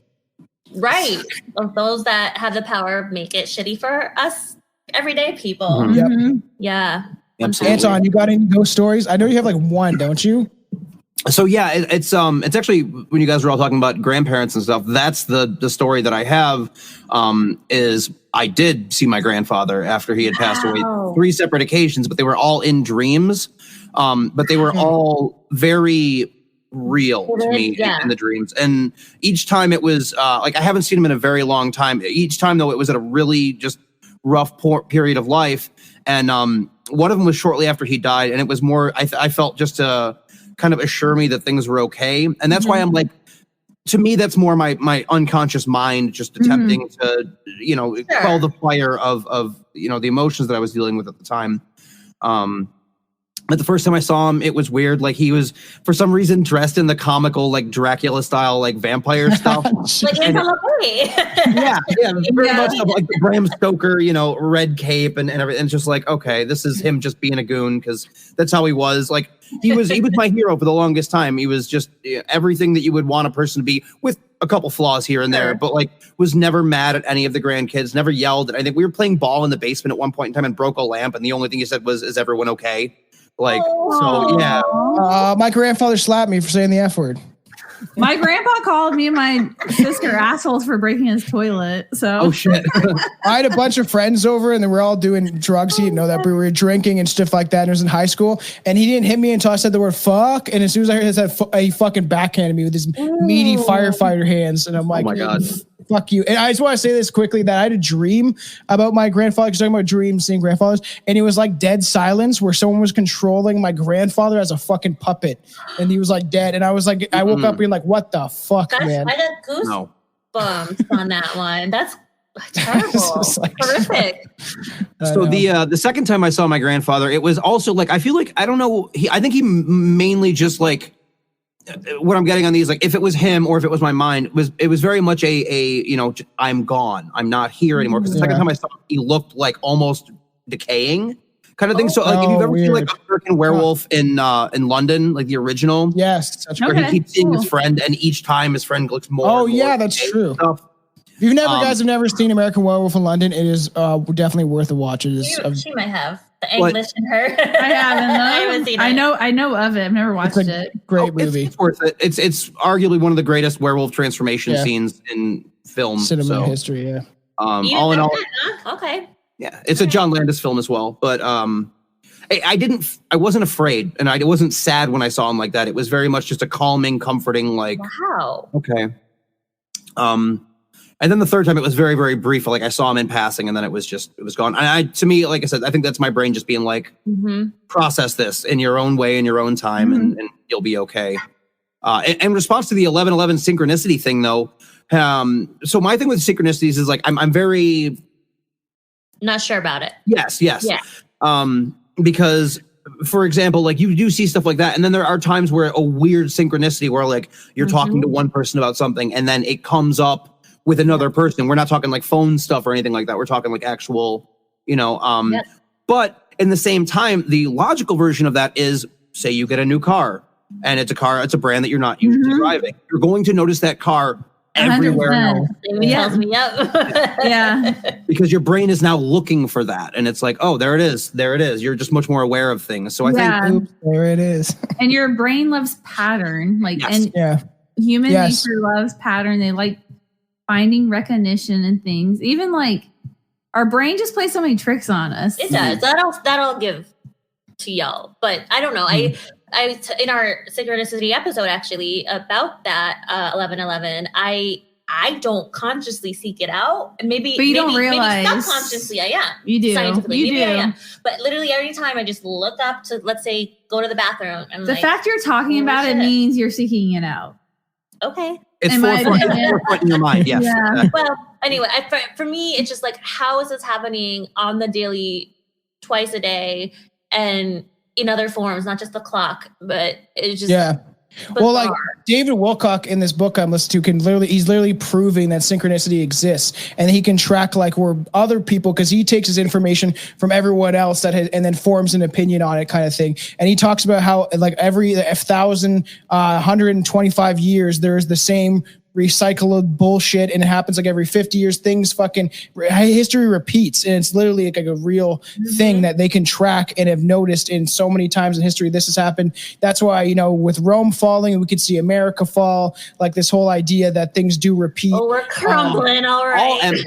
Right. Those that have the power make it shitty for us everyday people. Mm-hmm. Yep. Yeah. Absolutely. Anton, you got any ghost stories? I know you have like one, don't you? So yeah, it's actually, when you guys were all talking about grandparents and stuff, that's the story that I have, is I did see my grandfather after he had passed away 3 separate occasions, but they were all in dreams. But they were all very real to me in the dreams. And each time it was, like, I haven't seen him in a very long time. Each time though, it was at a really just rough period of life. And, one of them was shortly after he died. And it was more, I felt just to kind of assure me that things were okay. And that's why I'm like, to me, that's more my unconscious mind just attempting to, quell the fire of the emotions that I was dealing with at the time. But the first time I saw him, it was weird. Like, he was, for some reason, dressed in the comical, like, Dracula style, like, vampire stuff. Like yeah, very much like the Bram Stoker, red cape and everything. It's just like, okay, this is him just being a goon, because that's how he was. Like, he was my hero for the longest time. He was just everything that you would want a person to be, with a couple flaws here and there, but like, was never mad at any of the grandkids, never yelled. I think we were playing ball in the basement at one point in time and broke a lamp, and the only thing he said was, "Is everyone okay?" Like, so yeah. My grandfather slapped me for saying the F word. My grandpa called me and my sister assholes for breaking his toilet. So, oh shit. I had a bunch of friends over, and they were all doing drugs. He didn't know that, but we were drinking and stuff like that. And it was in high school, and he didn't hit me until I said the word "fuck." And as soon as I heard he said, he fucking backhanded me with his meaty firefighter hands, and I'm like, "Oh my god, fuck you." And I just want to say this quickly, that I had a dream about my grandfather, because talking about dreams, seeing grandfathers, and it was like dead silence, where someone was controlling my grandfather as a fucking puppet, and he was like dead. And I was like, I woke up being like, what the fuck, man? I got goosebumps on that one. That's terrible. Like, horrific. So the second time I saw my grandfather, it was also like, I feel like, I don't know, I think he mainly just like what I'm getting on these, like if it was him or if it was my mind, it was very much a you know, I'm gone, I'm not here anymore. Because the second time I saw him, he looked like almost decaying kind of thing. So like if you've ever seen like American Werewolf in London, like the original, yes, that's where he keeps seeing his friend, and each time his friend looks more. Oh yeah, that's true. Stuff. If you guys have never seen American Werewolf in London, it is definitely worth a watch. It is. She might have the English in her. I haven't. I haven't seen it. I know of it. I've never watched it. Great movie. It's worth it. It's arguably one of the greatest werewolf transformation scenes in film cinema history. Yeah. All in all, okay. Yeah, it's a John Landis film as well. But I wasn't afraid, and I wasn't sad when I saw him like that. It was very much just a calming, comforting, like, wow. Okay. And then the third time it was very, very brief. Like I saw him in passing, and then it was gone. And to me, like I said, I think that's my brain just being like, process this in your own way, in your own time, and you'll be okay. In response to the 11/11 synchronicity thing, though, so my thing with synchronicities is like I'm very not sure about it. Yes. Yeah. Because, for example, like you do see stuff like that, and then there are times where a weird synchronicity where like you're talking to one person about something, and then it comes up with another person. We're not talking like phone stuff or anything like that. We're talking like actual, you know, but in the same time, the logical version of that is, say you get a new car, and it's a brand that you're not used to driving. You're going to notice that car everywhere now. It tells me up. Because your brain is now looking for that, and it's like, oh, there it is. You're just much more aware of things. So I think, oops, there it is. And your brain loves pattern, like, and human nature loves pattern. They like finding recognition and things. Even like our brain just plays so many tricks on us. It does. That'll give to y'all. But I don't know. I in our synchronicity episode actually about that 11/11, I don't consciously seek it out. Maybe, but you don't realize. Maybe subconsciously I am. You do. Scientifically, you do. I am. But literally every time I just look up to, let's say, go to the bathroom. And the fact you're talking about it means you're seeking it out. Okay. It's forefront in your mind. Yes. Yeah. Well, anyway, for me, it's just like, how is this happening on the daily, twice a day, and in other forms, not just the clock, but it's just bizarre. Well, like David Wilcock in this book I'm listening to he's literally proving that synchronicity exists, and he can track like where other people, because he takes his information from everyone else and then forms an opinion on it, kind of thing. And he talks about how like every 1,125 years there's the same recycled bullshit, and it happens like every 50 years. Things history repeats, and it's literally like a real thing that they can track and have noticed in so many times in history this has happened. That's why, you know, with Rome falling, we could see America fall, like this whole idea that things do repeat. Oh, we're crumbling, all right.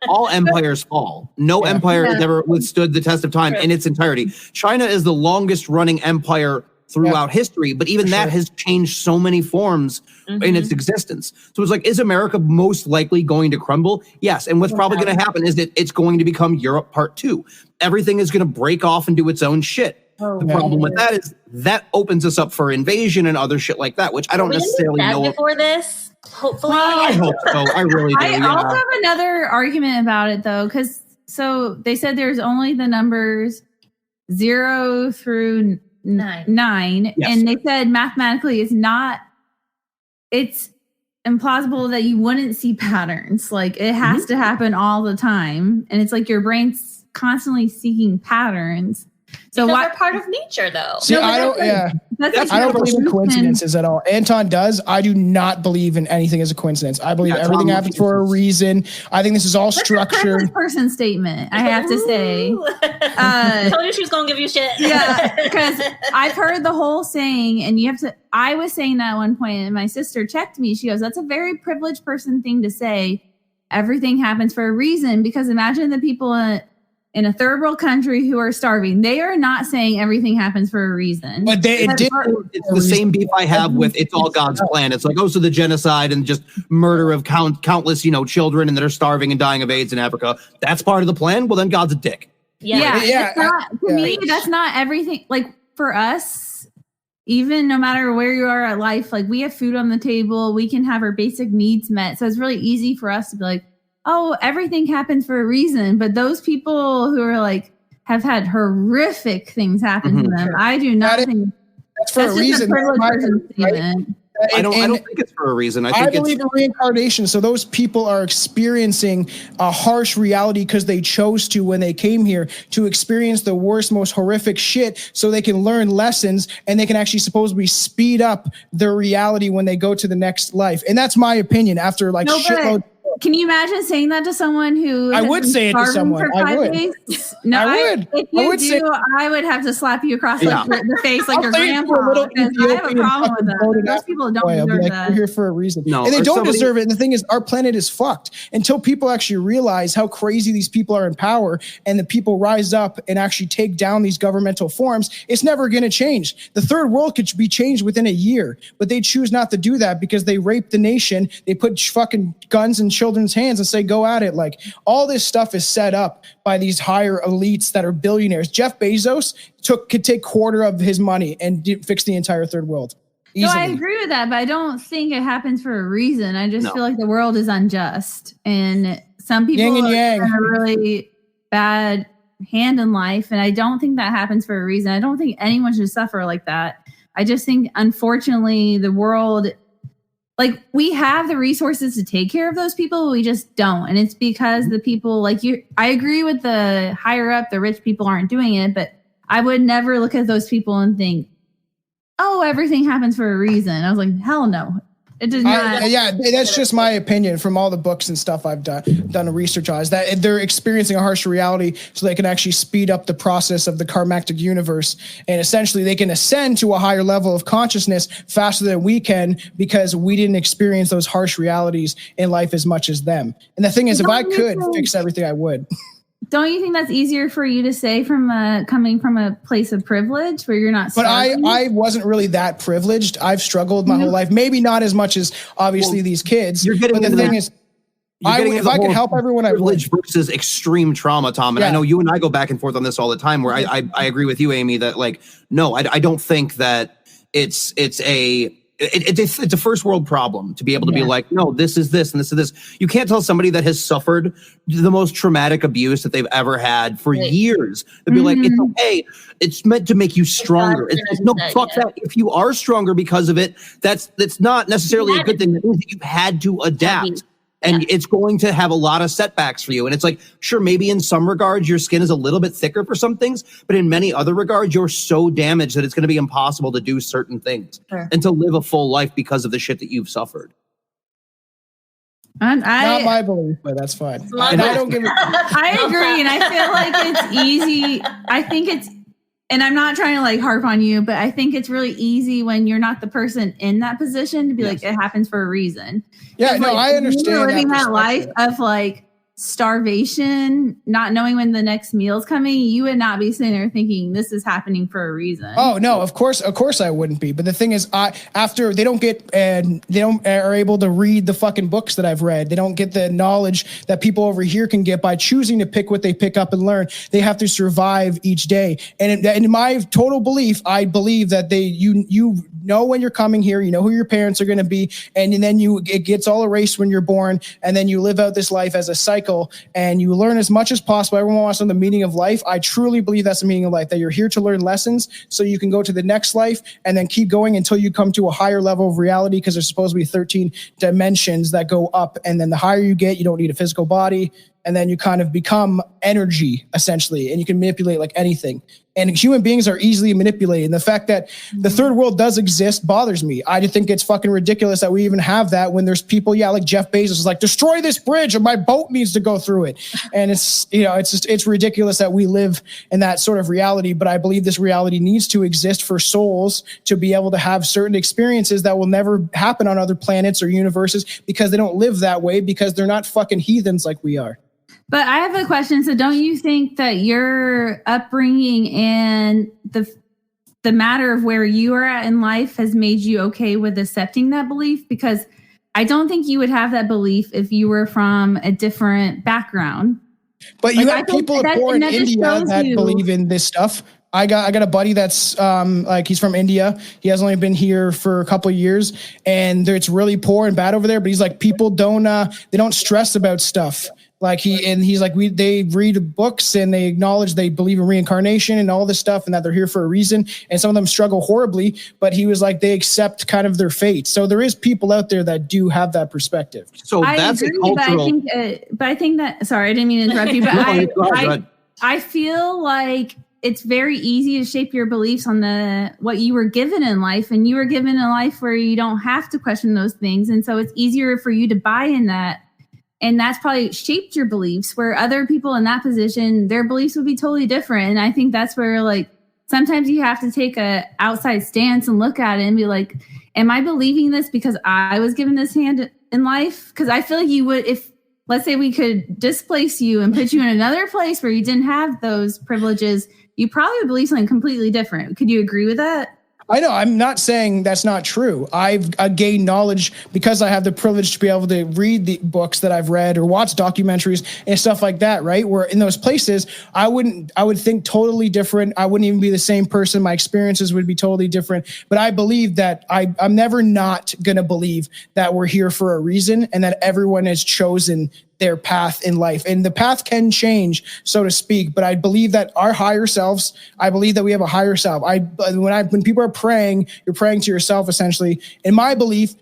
All empires fall. No empire has ever withstood the test of time in its entirety. China is the longest running empire throughout history, but even that has changed so many forms in its existence. So it's like, is America most likely going to crumble? Yes. And what's probably going to happen is that it's going to become Europe Part 2. Everything is going to break off and do its own shit. The problem with that is that opens us up for invasion and other shit like that, which I don't necessarily know. Before this, hopefully. Well, I hope so. I really do. I also have another argument about it, though, because so they said there's only the numbers 0 through 9, and they said mathematically it's implausible that you wouldn't see patterns. Like it has to happen all the time, and it's like your brain's constantly seeking patterns. So because they're part of nature, though. See, I don't believe in coincidences at all. Anton does. I do not believe in anything as a coincidence. I believe everything happens for a reason. I think this is all structured. That's a person statement, I have to say. Told you she was going to give you shit. Yeah, because I've heard the whole saying, and you have to. I was saying that at one point, and my sister checked me. She goes, "That's a very privileged person thing to say. Everything happens for a reason." Because imagine the people in a third world country who are starving. They are not saying everything happens for a reason. But it's the same beef I have with it's all God's plan. It's like, oh, so the genocide and just murder of countless, you know, children and that are starving and dying of AIDS in Africa. That's part of the plan. Well, then God's a dick. To me, that's not everything. Like for us, even no matter where you are at life, like we have food on the table, we can have our basic needs met. So it's really easy for us to be like, oh, everything happens for a reason. But those people who are like have had horrific things happen to them, I do not think That's for a reason. I don't think it's for a reason. I believe in reincarnation. So those people are experiencing a harsh reality because they chose to when they came here to experience the worst, most horrific shit so they can learn lessons and they can actually supposedly speed up their reality when they go to the next life. And that's my opinion after like shitload. Can you imagine saying that to someone who I would say it to someone. I would. No, I would. If you I would have to slap you across the face like your grandpa. I have a problem with that. Those people don't deserve that. You're here for a reason. No, and they don't deserve it. And the thing is, our planet is fucked. Until people actually realize how crazy these people are in power and the people rise up and actually take down these governmental forms, it's never going to change. The third world could be changed within a year, but they choose not to do that because they rape the nation. They put fucking guns in children's hands and say, go at it. Like all this stuff is set up by these higher elites that are billionaires. Jeff Bezos could take quarter of his money and fix the entire third world. Easily. No, I agree with that, but I don't think it happens for a reason. I just feel like the world is unjust and some people have a really bad hand in life. And I don't think that happens for a reason. I don't think anyone should suffer like that. I just think, unfortunately, the world, like, we have the resources to take care of those people, we just don't. And it's because the people like you, I agree with the higher up, the rich people aren't doing it, but I would never look at those people and think, oh, everything happens for a reason. I was like, hell no. It does not. That's just my opinion from all the books and stuff I've done research on, is that they're experiencing a harsh reality so they can actually speed up the process of the karmatic universe. And essentially they can ascend to a higher level of consciousness faster than we can because we didn't experience those harsh realities in life as much as them. And the thing is, if I could fix everything, I would. Don't you think that's easier for you to say from coming from a place of privilege where you're not starving? But I wasn't really that privileged. I've struggled my whole life. Maybe not as much as obviously these kids. You're getting but the thing is, if I could help everyone, I would. Privilege versus extreme trauma, Tom. And I know you and I go back and forth on this all the time where I agree with you, Amy, that like, no, I don't think that it's a first world problem to be able to be like, no, this is this and this is this. You can't tell somebody that has suffered the most traumatic abuse that they've ever had for years to be like, it's okay. It's meant to make you stronger. No, fuck that. If you are stronger because of it, that's not necessarily a good thing. That means that you've had to adapt. And it's going to have a lot of setbacks for you. And it's like, sure, maybe in some regards, your skin is a little bit thicker for some things, but in many other regards, you're so damaged that it's going to be impossible to do certain things and to live a full life because of the shit that you've suffered. Not my belief, but that's fine. And I don't give a I agree. And I feel like it's easy. I think it's, and I'm not trying to like harp on you, but I think it's really easy when you're not the person in that position to be like, it happens for a reason. Yeah, no, I understand. You're living that life of like starvation, not knowing when the next meal's coming, you would not be sitting there thinking this is happening for a reason. Oh no, of course I wouldn't be. But the thing is, after they don't get and they don't are able to read the fucking books that I've read. They don't get the knowledge that people over here can get by choosing to pick what they pick up and learn. They have to survive each day. And in my total belief, I believe that you know when you're coming here, you know who your parents are going to be, and then it gets all erased when you're born, and then you live out this life as a cycle. And you learn as much as possible. Everyone wants to know the meaning of life. I truly believe that's the meaning of life, that you're here to learn lessons so you can go to the next life and then keep going until you come to a higher level of reality, because there's supposed to be 13 dimensions that go up. And then the higher you get, you don't need a physical body. And then you kind of become energy, essentially, and you can manipulate like anything. And human beings are easily manipulated. And the fact that the third world does exist bothers me. I just think it's fucking ridiculous that we even have that when there's people, like Jeff Bezos is like, destroy this bridge or my boat needs to go through it. And it's, it's ridiculous that we live in that sort of reality. But I believe this reality needs to exist for souls to be able to have certain experiences that will never happen on other planets or universes, because they don't live that way, because they're not fucking heathens like we are. But I have a question. So don't you think that your upbringing and the matter of where you are at in life has made you okay with accepting that belief? Because I don't think you would have that belief if you were from a different background. But you have people poor in India that believe in this stuff. I got a buddy that's he's from India. He has only been here for a couple of years, and it's really poor and bad over there. But he's like, people don't stress about stuff. Like he's like, they read books and they acknowledge they believe in reincarnation and all this stuff and that they're here for a reason. And some of them struggle horribly, but he was like, they accept kind of their fate. So there is people out there that do have that perspective. So that's agree, a cultural. but I think that, sorry, I didn't mean to interrupt you, but I feel like it's very easy to shape your beliefs on what you were given in life, and you were given a life where you don't have to question those things. And so it's easier for you to buy in that. And that's probably shaped your beliefs, where other people in that position, their beliefs would be totally different. And I think that's where, like, sometimes you have to take a outside stance and look at it and be like, am I believing this because I was given this hand in life? Because I feel like you would, if, let's say we could displace you and put you in another place where you didn't have those privileges, you probably would believe something completely different. Could you agree with that? I know. I'm not saying that's not true. I've gained knowledge because I have the privilege to be able to read the books that I've read or watch documentaries and stuff like that, right? Where in those places, I would think totally different. I wouldn't even be the same person. My experiences would be totally different. But I believe that I'm never not going to believe that we're here for a reason and that everyone has chosen their path in life. And the path can change, so to speak, but I believe that our higher selves, I believe that we have a higher self. When people are praying, you're praying to yourself essentially. In my belief,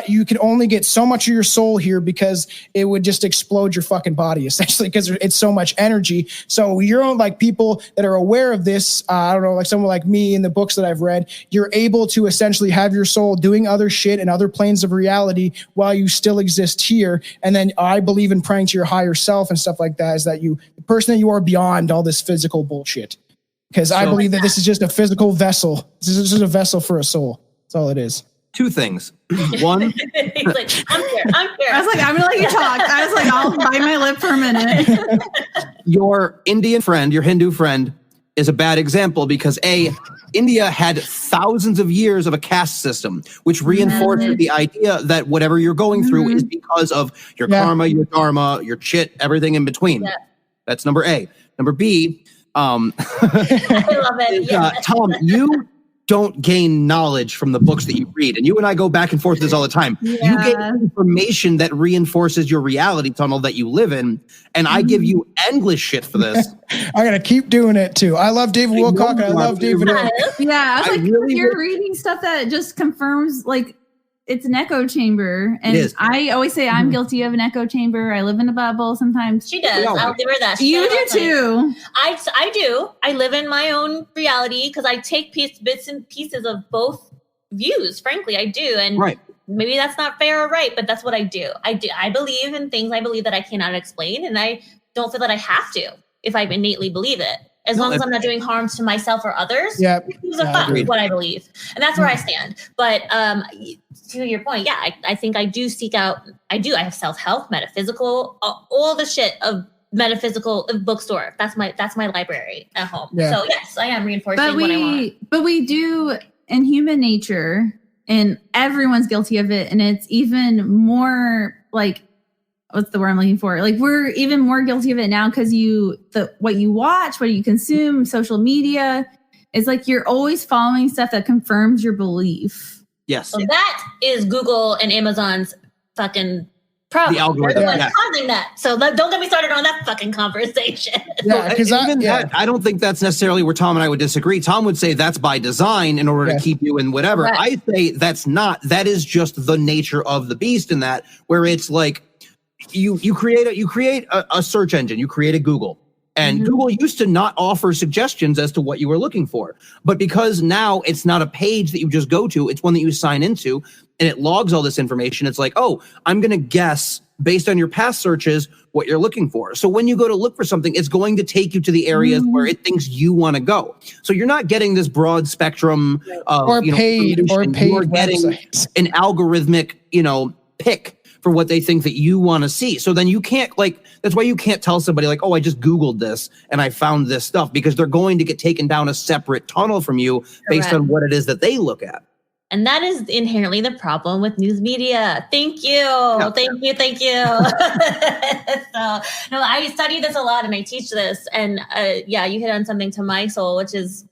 you can only get so much of your soul here because it would just explode your fucking body essentially because it's so much energy. So you're like people that are aware of this. I don't know, like someone like me in the books that I've read, you're able to essentially have your soul doing other shit in other planes of reality while you still exist here. And then I believe in praying to your higher self and stuff like that, is that the person that you are beyond all this physical bullshit. Because I believe that this is just a physical vessel. This is just a vessel for a soul. That's all it is. Two things. One, he's like, I'm here. I was like, I'm gonna let you talk. I was like, I'll bite my lip for a minute. Your Indian friend, your Hindu friend, is a bad example because India had thousands of years of a caste system, which reinforces the idea that whatever you're going through is because of your karma, your dharma, your chit, everything in between. Yeah. That's number A. Number B, I love it. Tom, you don't gain knowledge from the books that you read. And you and I go back and forth this all the time. Yeah. You get information that reinforces your reality tunnel that you live in. And I give you endless shit for this. I got to keep doing it too. I love David Wilcock and I love David. Yeah. I was like, you're reading stuff that just confirms, like, it's an echo chamber. And I always say I'm guilty of an echo chamber. I live in a bubble sometimes. She does. I'll give her that. You do too. I do. I live in my own reality because I take bits and pieces of both views. Frankly, I do. And maybe that's not fair or right, but that's what I do. I believe in things I believe that I cannot explain. And I don't feel that I have to if I innately believe it. As long as I'm not doing harm to myself or others, who's a fuck what I believe. And that's where I stand. But to your point, I think I do seek out, I have self-help, metaphysical, all the shit of metaphysical bookstore. That's my library at home. Yeah. So yes, I am reinforcing what I want. But we do in human nature, and everyone's guilty of it. And it's even more like, what's the word I'm looking for? Like, we're even more guilty of it now because what you watch, what you consume, social media, is like you're always following stuff that confirms your belief. Yes. So that is Google and Amazon's fucking problem. The algorithm. They're the ones causing that. So don't get me started on that fucking conversation. Yeah, because I don't think that's necessarily where Tom and I would disagree. Tom would say that's by design in order to keep you in whatever. Right. I say that's not. That is just the nature of the beast in that, where it's like, you create a search engine, you create a Google, and Google used to not offer suggestions as to what you were looking for. But because now it's not a page that you just go to, it's one that you sign into, and it logs all this information. It's like, oh, I'm going to guess based on your past searches what you're looking for. So when you go to look for something, it's going to take you to the areas where it thinks you want to go. So you're not getting this broad spectrum of paid you're getting an algorithmic, pick for what they think that you want to see. So then you can't, that's why you can't tell somebody like, oh, I just Googled this and I found this stuff, because they're going to get taken down a separate tunnel from you based on what it is that they look at. And that is inherently the problem with news media. Thank you. No. Thank you. So, I study this a lot and I teach this. And you hit on something to my soul, which is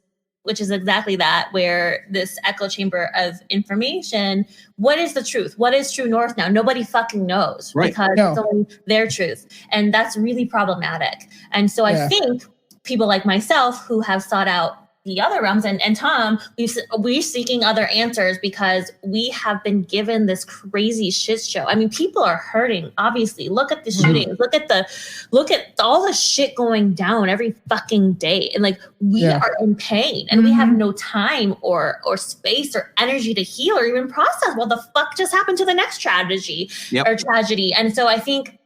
which is exactly that, where this echo chamber of information, what is the truth? What is true north now? Nobody fucking knows, because it's only their truth. And that's really problematic. And so I think people like myself who have sought out the other realms, and Tom, we're seeking other answers because we have been given this crazy shit show. I mean, people are hurting, obviously. Look at the shootings. Look at all the shit going down every fucking day. And like, we are in pain, and we have no time or space or energy to heal or even process what the fuck just happened to the next tragedy or tragedy. And so I think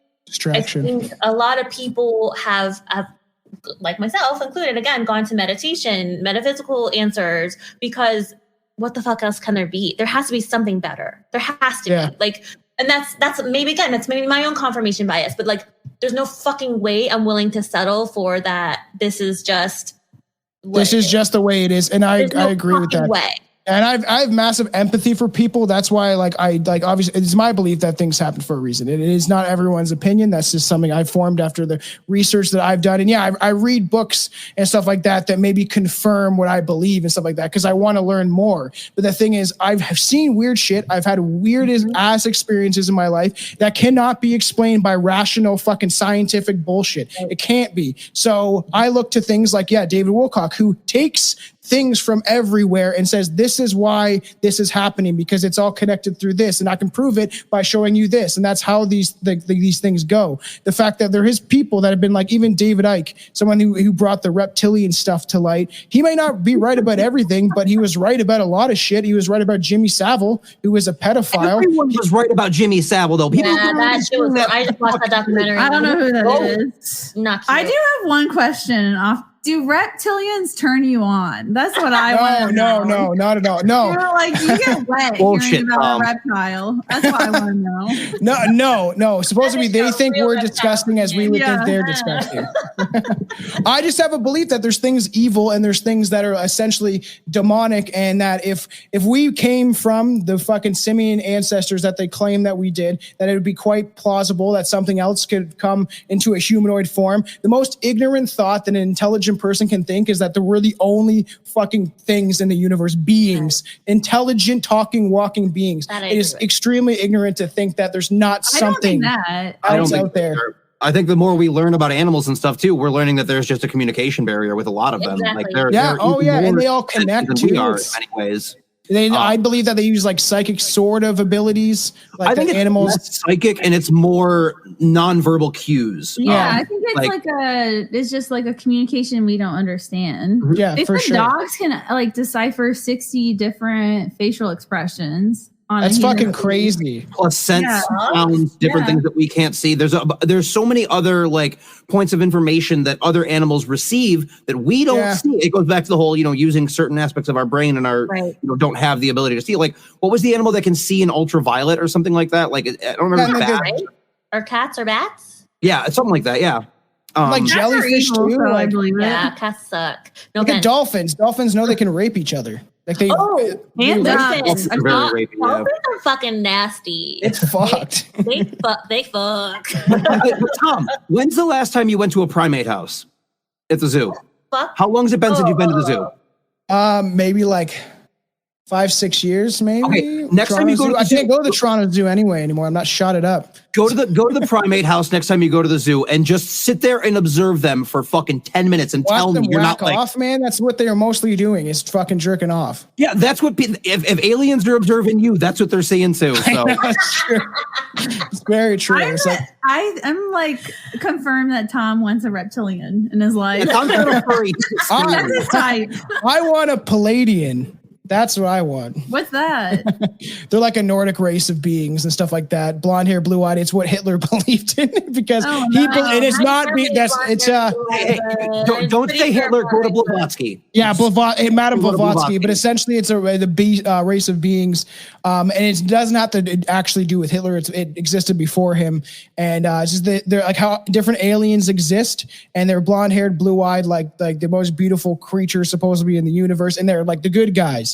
a lot of people have like myself included, again, gone to meditation, metaphysical answers, because what the fuck else can there be? There has to be something better. There has to be. Like, and that's maybe my own confirmation bias, but like, there's no fucking way I'm willing to settle for that. This is just the way it is. And I agree with that. Way. And I have massive empathy for people. That's why, obviously, it's my belief that things happen for a reason. It is not everyone's opinion. That's just something I've formed after the research that I've done. And I read books and stuff like that maybe confirm what I believe and stuff like that, because I want to learn more. But the thing is, I've seen weird shit. I've had weird ass experiences in my life that cannot be explained by rational fucking scientific bullshit. It can't be. So I look to things like, David Wilcock, who takes things from everywhere and says, this is why this is happening, because it's all connected through this, and I can prove it by showing you this. And that's how these things go. The fact that there is people that have been like, even David Icke, someone who brought the reptilian stuff to light. He may not be right about everything, but he was right about a lot of shit. He was right about Jimmy Savile, who was a pedophile. Everyone was right about Jimmy Savile, though. People I just watched that documentary. I don't know who that is. Not cute. I do have one question do reptilians turn you on? That's what I want to know. No, not at all. No. You get wet hearing about a reptile. That's what I want to know. No. Supposedly they think we're disgusting as we would think they're disgusting. I just have a belief that there's things evil and there's things that are essentially demonic, and that if we came from the fucking simian ancestors that they claim that we did, that it would be quite plausible that something else could come into a humanoid form. The most ignorant thought that an intelligent person can think is that we're the only fucking things in the universe, beings, intelligent, talking, walking beings. It is extremely ignorant to think that there's not something out there. I think the more we learn about animals and stuff too, we're learning that there's just a communication barrier with a lot of them. Like and they all connect too. We are in many ways. I believe that they use like psychic sort of abilities. Like I think it's animals less psychic and it's more nonverbal cues. Yeah, I think it's it's just like a communication we don't understand. Yeah, they for said sure. Dogs can like decipher 60 different facial expressions. That's fucking crazy. Plus sense sounds, different things that we can't see. There's so many other like points of information that other animals receive that we don't see. It goes back to the whole, using certain aspects of our brain and our don't have the ability to see. Like, what was the animal that can see in ultraviolet or something like that? Like, I don't remember. Or cats or bats? Yeah, something like that. Yeah. Like jellyfish too. I believe it. Yeah, cats suck. No, look at dolphins. Dolphins know they can rape each other. Like they, and dolphins are fucking nasty. It's fucked. They fuck. But Tom, when's the last time you went to a primate house at the zoo? How long has it been since you've been to the zoo? Maybe like 5-6 years, maybe. Okay, next time you go to I can't go to the Toronto Zoo anyway anymore. I'm not shot it up. Go to the primate house next time you go to the zoo and just sit there and observe them for fucking 10 minutes and tell me you're not like off, man. That's what they are mostly doing is fucking jerking off. Yeah, that's what if aliens are observing you, that's what they're seeing too. So it's true. It's very true. I'm like confirmed that Tom wants a reptilian in his life. I'm kind of furry. That's his type. I want a Palladian. That's what I want. What's that? They're like a Nordic race of beings and stuff like that. Blonde hair, blue eyed. It's what Hitler believed in because and it's not. Don't say Hitler. Go to Blavatsky. Yeah, Madame Blavatsky. But essentially, it's the race of beings, and it doesn't have to actually do with Hitler. It existed before him, and it's just they're like how different aliens exist, and they're blonde haired, blue eyed, like the most beautiful creatures supposedly in the universe, and they're like the good guys.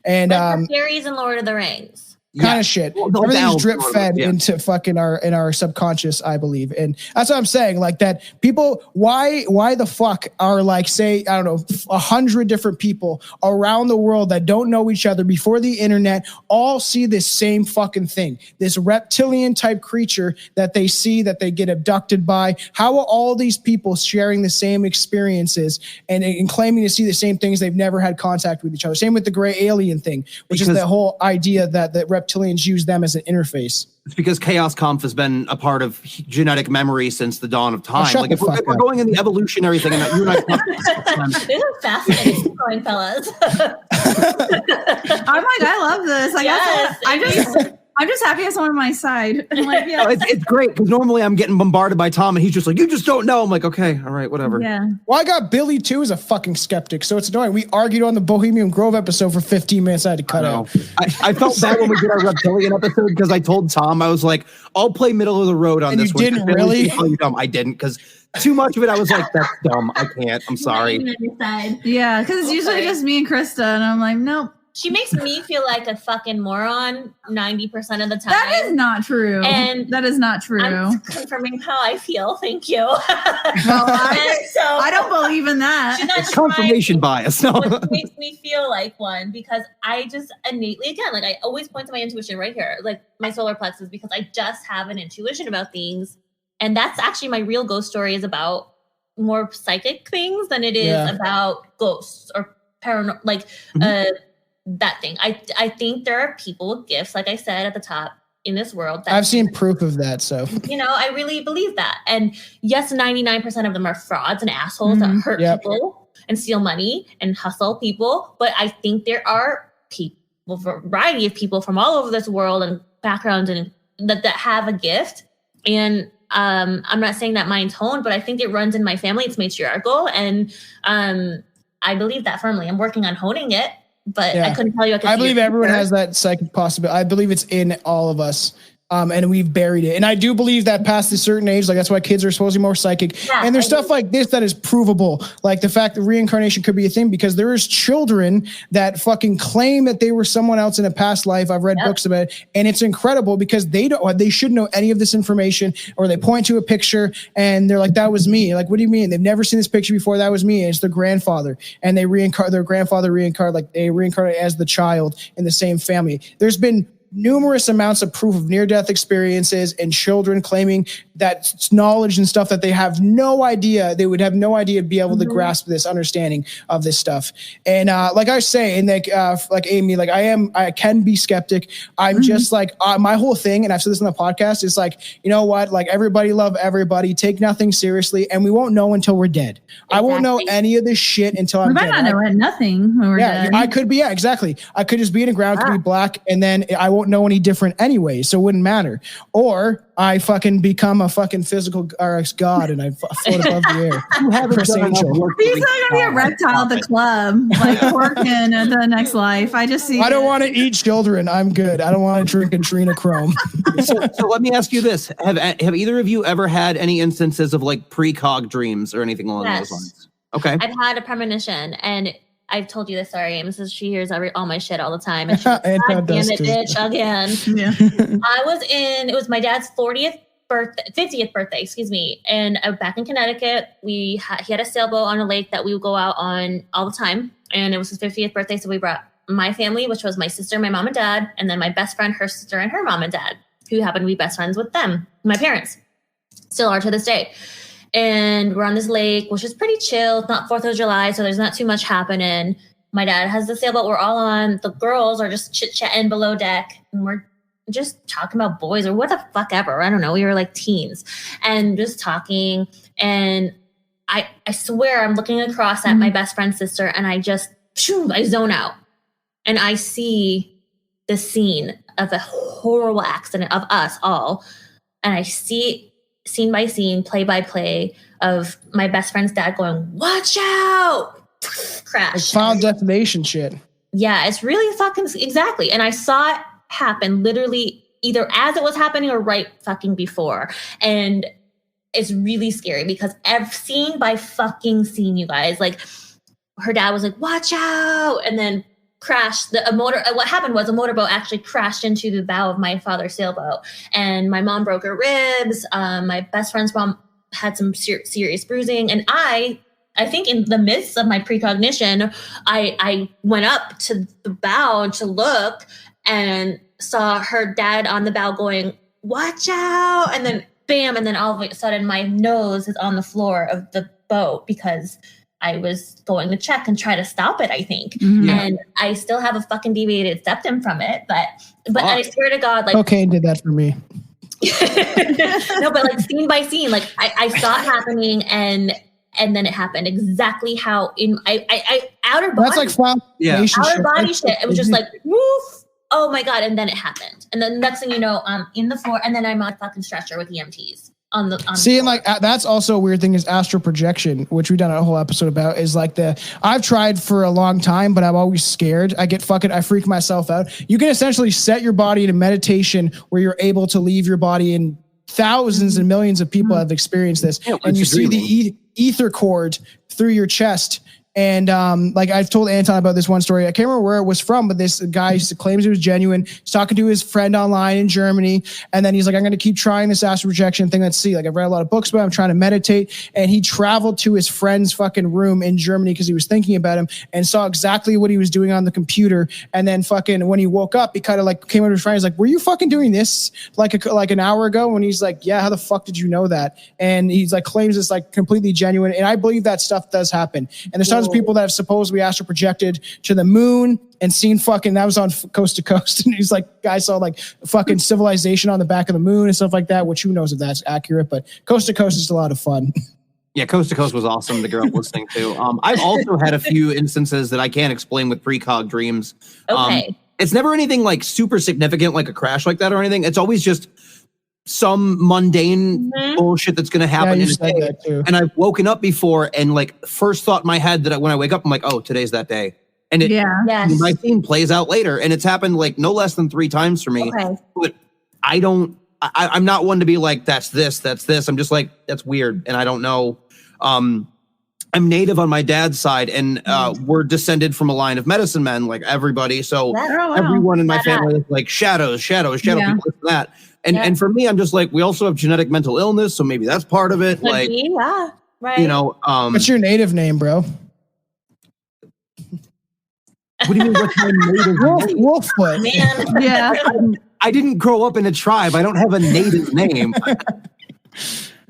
And like the fairies in Lord of the Rings. kind of shit. Everything's drip fed into fucking our subconscious, I believe. And that's what I'm saying. Like that people, why the fuck are like, say, I don't know, 100 different people around the world that don't know each other before the internet all see this same fucking thing, this reptilian type creature that they see, that they get abducted by. How are all these people sharing the same experiences and claiming to see the same things? They've never had contact with each other. Same with the gray alien thing, which is the whole idea that reptilians use them as an interface. It's because Chaos Conf has been a part of genetic memory since the dawn of time. Like if we're going in the evolutionary thing, and you and I this is fascinating, going fellas. I'm like, I love this. Like, yes, I'm just happy it's on my side. I'm like, yeah, it's great because normally I'm getting bombarded by Tom, and he's just like, you just don't know. I'm like, okay, all right, whatever. Yeah. Well, I got Billy too as a fucking skeptic, so it's annoying. We argued on the Bohemian Grove episode for 15 minutes. I had to cut out. I felt bad when we did our reptilian episode because I told Tom, I was like, I'll play middle of the road on and this you one. Didn't really? I didn't because too much of it. I was like, that's dumb. I can't. I'm sorry. Yeah, because it's usually just me and Krista, and I'm like, nope. She makes me feel like a fucking moron 90% of the time. That is not true. And that is not true. I'm confirming how I feel. Thank you. Well, I don't believe in that. It's confirmation bias. No. Which makes me feel like one because I just innately, again, like I always point to my intuition right here, like my solar plexus, because I just have an intuition about things. And that's actually my real ghost story is about more psychic things than it is about ghosts or paranormal, like, that thing. I think there are people with gifts, like I said at the top, in this world. That I've seen proof of that, so. You know, I really believe that. And yes, 99% of them are frauds and assholes that hurt people and steal money and hustle people. But I think there are people, a variety of people from all over this world and backgrounds and that have a gift. And I'm not saying that mine's honed, but I think it runs in my family. It's matriarchal. And I believe that firmly. I'm working on honing it. But I couldn't tell you. I believe everyone has that psychic possibility. I believe it's in all of us. And we've buried it. And I do believe that past a certain age, like that's why kids are supposed to be more psychic. Yeah, and there's stuff like this that is provable. Like the fact that reincarnation could be a thing because there is children that fucking claim that they were someone else in a past life. I've read books about it. And it's incredible because they shouldn't know any of this information, or they point to a picture and they're like, that was me. Like, what do you mean? They've never seen this picture before. That was me. And it's their grandfather. And they their grandfather reincarnated as the child in the same family. There's been numerous amounts of proof of near-death experiences and children claiming that knowledge and stuff that they have no idea, they would have no idea to be able to grasp this understanding of this stuff. And like I say, and like Amy, like I can be skeptic. I'm just like, my whole thing, and I've said this on the podcast, is like, you know what? Like everybody love everybody, take nothing seriously, and we won't know until we're dead. Exactly. I won't know any of this shit until I'm dead. We might not know nothing when we're dead. I could be, exactly. I could just be in the ground, could be black, and then I won't know any different anyway, so it wouldn't matter. Or I fucking become a fucking physical god and I float above the air. You haven't done angel. He's not gonna be a reptile at the club, like working at the next life. I just see. I don't want to eat children. I'm good. I don't want to drink adrenochrome. So let me ask you this: Have either of you ever had any instances of like precog dreams or anything along those lines? Okay, I've had a premonition, and I've told you this story. She hears all my shit all the time. And she's like, God damn it, bitch, again. Yeah. It was my dad's 50th birthday, excuse me. And back in Connecticut, he had a sailboat on a lake that we would go out on all the time. And it was his 50th birthday. So we brought my family, which was my sister, my mom and dad, and then my best friend, her sister, and her mom and dad, who happened to be best friends with them, my parents. Still are to this day. And we're on this lake, which is pretty chill. It's not 4th of July, so there's not too much happening. My dad has the sailboat we're all on. The girls are just chit-chatting below deck. And we're just talking about boys or what the fuck ever. I don't know. We were like teens. And just talking. And I swear I'm looking across at my best friend's sister. And I zone out. And I see the scene of a horrible accident of us all. And I see scene by scene, play by play of my best friend's dad going, watch out, crash. Like Final Destination shit. Yeah, it's really fucking, exactly. And I saw it happen literally either as it was happening or right fucking before. And it's really scary because scene by fucking scene, you guys, like her dad was like, watch out. And then crashed. What happened was a motorboat actually crashed into the bow of my father's sailboat, and my mom broke her ribs. My best friend's mom had some serious bruising, and I think in the midst of my precognition, I went up to the bow to look and saw her dad on the bow going, "Watch out!" And then bam, and then all of a sudden my nose is on the floor of the boat because I was going to check and try to stop it, I think. And I still have a fucking deviated septum from it, but I swear to God, like cocaine did that for me. No, but like scene by scene, like I saw it happening and then it happened exactly how in I outer body. That's like outer body shit. It was just like woof. Oh my God. And then it happened. And then next thing you know, I'm in the floor and then I'm on a fucking stretcher with EMTs on the and like that's also a weird thing is astral projection, which we've done a whole episode about, is like I've tried for a long time, but I'm always scared. I freak myself out. You can essentially set your body in a meditation where you're able to leave your body, and thousands and millions of people have experienced this. And you see the ether cord through your chest. And like I've told Anton about this one story. I can't remember where it was from, but this guy claims it was genuine. He's talking to his friend online in Germany. And then he's like, I'm going to keep trying this astral projection thing. Let's see. Like I've read a lot of books about it. I'm trying to meditate. And he traveled to his friend's fucking room in Germany because he was thinking about him and saw exactly what he was doing on the computer. And then fucking when he woke up, he kind of like came over to his friend. He's like, were you fucking doing this like an hour ago? And he's like, yeah, how the fuck did you know that? And he's like, claims it's like completely genuine. And I believe that stuff does happen. And there's tons of people that have supposedly astral projected to the moon and seen fucking, that was on Coast to Coast. And he's like, guys saw like fucking civilization on the back of the moon and stuff like that, which who knows if that's accurate, but Coast to Coast is a lot of fun. Yeah, Coast to Coast was awesome to grow up listening to. I've also had a few instances that I can't explain with precog dreams. Okay. It's never anything like super significant, like a crash like that or anything. It's always just some mundane bullshit that's going to happen in a day. And I've woken up before and like first thought in my head that when I wake up, I'm like, oh, today's that day. And my theme plays out later. And it's happened like no less than 3 times for me. Okay. But I'm not one to be like, that's this. I'm just like, that's weird. And I don't know. I'm Native on my dad's side, and we're descended from a line of medicine men, like everybody. So everyone in my family is like shadows, people, this and that. And for me, I'm just like, we also have genetic mental illness, so maybe that's part of it. Like, right. You know, what's your native name, bro? What do you mean? What's my native name? Wolffoot. Man. Yeah. I didn't grow up in a tribe. I don't have a native name.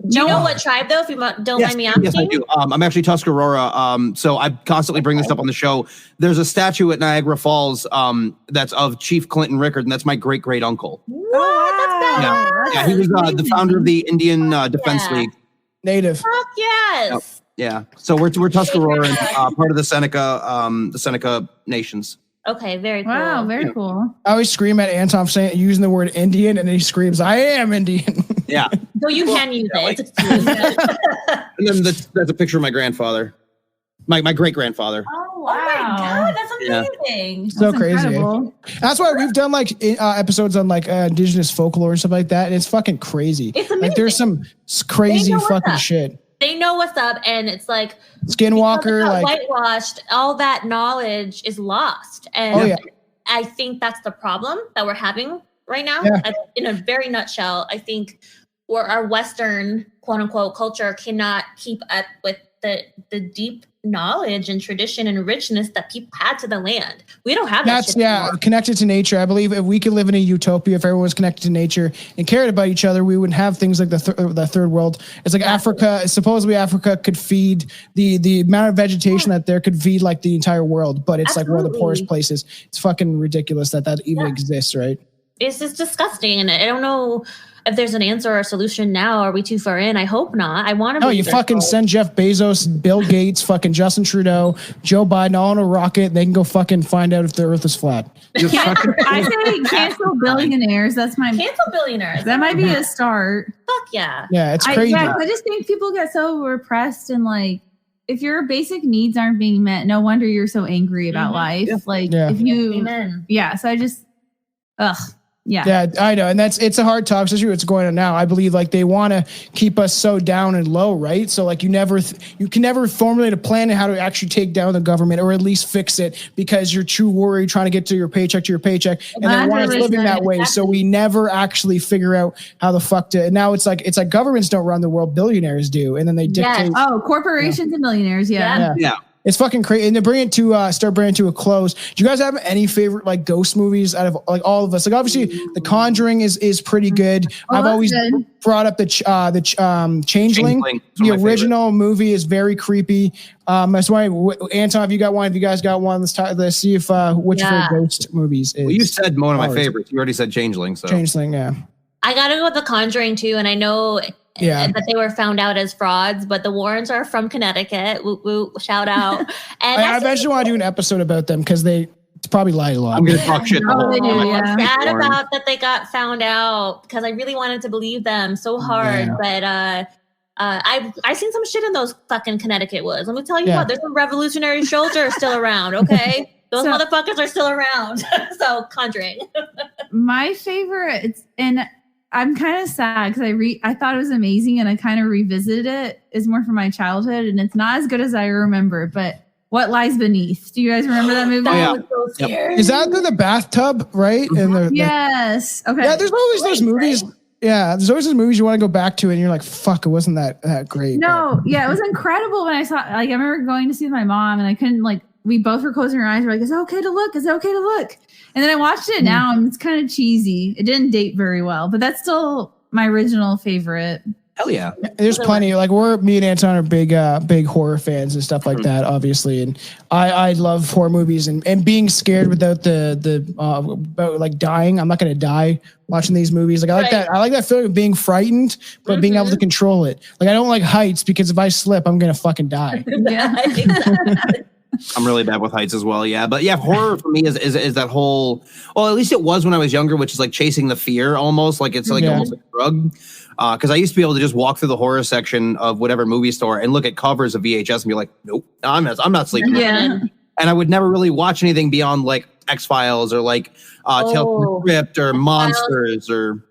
Do you know what tribe, though, if you don't mind me asking? Yes, I do. I'm actually Tuscarora. So I constantly bring this up on the show. There's a statue at Niagara Falls that's of Chief Clinton Rickard, and that's my great-great-uncle. What? That's badass. Yeah, he was the founder of the Indian Defense League. Native. Fuck yes. Yeah. So we're Tuscarora and part of the Seneca nations. Okay, very cool. Wow, very cool. I always scream at Anton for using the word Indian, and then he screams, I am Indian. Yeah. So you can use it. And then that's a picture of my grandfather. My great-grandfather. Oh, wow. Oh my God, that's amazing. So crazy. That's why we've done like episodes on like indigenous folklore and stuff like that, and it's fucking crazy. It's amazing. Like there's some crazy fucking shit. They know what's up, and it's like Skinwalker, like whitewashed. All that knowledge is lost, and I think that's the problem that we're having right now. Yeah. In a very nutshell, I think our Western quote unquote culture cannot keep up with the deep knowledge and tradition and richness that people had to the land. We don't have that. That's connected to nature. I believe if we could live in a utopia, if everyone was connected to nature and cared about each other, we wouldn't have things like the third world. It's like Africa. Supposedly Africa could feed the amount of vegetation that there could feed like the entire world, but it's like one of the poorest places. It's fucking ridiculous that even exists, right? It's just disgusting, and I don't know if there's an answer or a solution now. Are we too far in? I hope not. I want to. No, you fucking send Jeff Bezos, Bill Gates, fucking Justin Trudeau, Joe Biden all on a rocket, and they can go fucking find out if the Earth is flat. I say cancel billionaires. That's my cancel billionaires. That might be a start. Fuck yeah. Yeah, it's crazy. I just think people get so repressed, and like, if your basic needs aren't being met, no wonder you're so angry about life. Yeah. Like, Yeah. if you, Amen. yeah. So I just, Yeah, I know. And it's a hard topic, especially what's going on now. I believe like they want to keep us so down and low, right? So like you can never formulate a plan on how to actually take down the government or at least fix it because you're too worried trying to get to your paycheck. And they want us living that way. So we never actually figure out how the fuck to, and now it's like governments don't run the world, billionaires do. And then they dictate. Yes. Oh, corporations and millionaires. Yeah. It's fucking crazy. And to bring it to start bringing it to a close, do you guys have any favorite like ghost movies out of like all of us? Like obviously The Conjuring is pretty good. I've always brought up the Changeling. The original movie is very creepy. That's why Anton, have you got one? Have you guys got one? Let's see if which of your ghost movies is. Well, you said one of my favorites. You already said Changeling. So Changeling, yeah. I gotta go with The Conjuring too, and I know that they were found out as frauds, but the Warrens are from Connecticut. Woo woo, shout out. And I eventually want to do an episode about them because they probably lied a lot. I'm gonna talk shit. I'm sad about that they got found out because I really wanted to believe them so hard, but I've seen some shit in those fucking Connecticut woods. Let me tell you what, there's some Revolutionary soldiers still around. Okay, those motherfuckers are still around. So Conjuring. My favorite, and I'm kind of sad because I thought it was amazing and I kind of revisited it. Is more from my childhood and it's not as good as I remember. But What Lies Beneath? Do you guys remember that movie? That was so scary. Is that the bathtub, right? Yes. Okay. Yeah, there's always those movies. Right? Yeah, there's always those movies you want to go back to and you're like, fuck, it wasn't that great. No, it was incredible when I saw. Like, I remember going to see with my mom and I couldn't like. We both were closing our eyes. We're like, is it okay to look? Is it okay to look? And then I watched it now and it's kind of cheesy. It didn't date very well, but that's still my original favorite. Hell yeah. There's plenty. Like me and Anton are big horror fans and stuff like that, obviously. And I love horror movies and being scared without about like dying. I'm not going to die watching these movies. Like I like that. I like that feeling of being frightened, but being able to control it. Like I don't like heights because if I slip, I'm going to fucking die. Yeah, exactly. I'm really bad with heights as well. Yeah. But yeah, horror for me is that whole, well, at least it was when I was younger, which is like chasing the fear almost. Like it's like almost like a drug. Because I used to be able to just walk through the horror section of whatever movie store and look at covers of VHS and be like, nope, I'm not sleeping. Yeah. And I would never really watch anything beyond like X-Files or like Tales from the Crypt or Monsters or.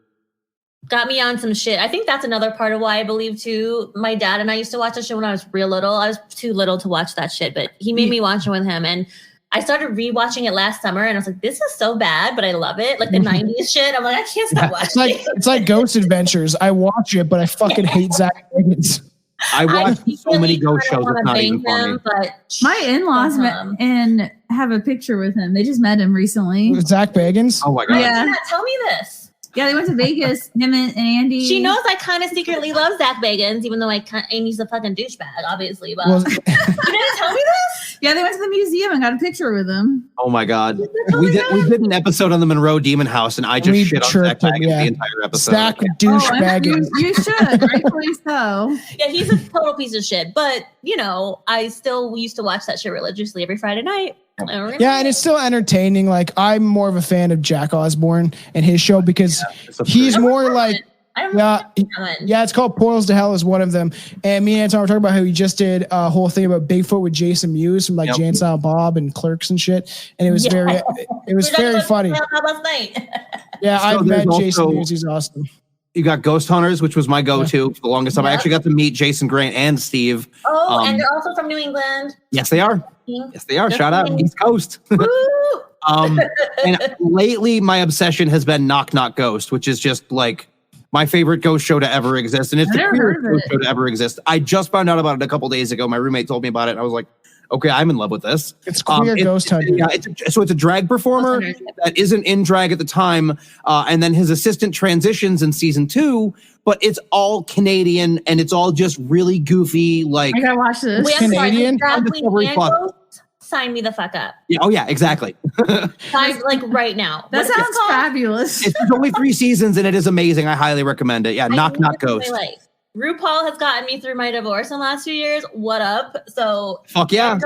Got me on some shit. I think that's another part of why I believe too. My dad and I used to watch that show when I was real little. I was too little to watch that shit, but he made me watch it with him. And I started rewatching it last summer and I was like, this is so bad, but I love it. Like the 90s shit. I'm like, I can't stop watching. It's like Ghost Adventures. I watch it, but I fucking hate Zach Bagans. I watch so many ghost shows. It's not even funny. But my in-laws met and have a picture with him. They just met him recently. Zach Bagans? Oh my God. Yeah. Tell me this. Yeah, they went to Vegas, him and Andy. She knows I kind of secretly love Zach Bagans, even though Amy's a fucking douchebag, obviously. But you didn't tell me this? Yeah, they went to the museum and got a picture with him. Oh my God. We did an episode on the Monroe Demon House and I just shit on Zach Bagans the entire episode. Zach douchebag. You should, rightfully so. Yeah, he's a total piece of shit. But, I still used to watch that shit religiously every Friday night. Yeah, and it's still entertaining. Like I'm more of a fan of Jack Osborne and his show because he's more like it's called Portals to Hell is one of them. And me and Anton were talking about how he just did a whole thing about Bigfoot with Jason Mewes from like Jay and Silent Bob and Clerks and shit. And it was very funny. Last night. Yeah, I've met Jason Mewes. He's awesome. You got Ghost Hunters, which was my go-to for the longest time. I actually got to meet Jason Grant and Steve. Oh, and they're also from New England. Yes, they are. Yes, they are. Shout out East Coast. And lately, my obsession has been Knock Knock Ghost, which is just like my favorite ghost show to ever exist, and it's the queerest ghost show to ever exist. I just found out about it a couple days ago. My roommate told me about it, and I was like, "Okay, I'm in love with this." It's queer ghost hunting. Yeah, it's a drag performer that isn't in drag at the time, and then his assistant transitions in season 2. But it's all Canadian, and it's all just really goofy. Like I gotta watch this. Wait, Canadian. Sign me the fuck up. Yeah. Oh yeah. Exactly. Like right now. That sounds fabulous. It's only 3 seasons, and it is amazing. I highly recommend it. Yeah. Knock Knock Ghost. RuPaul has gotten me through my divorce in the last few years. What up? So fuck yeah.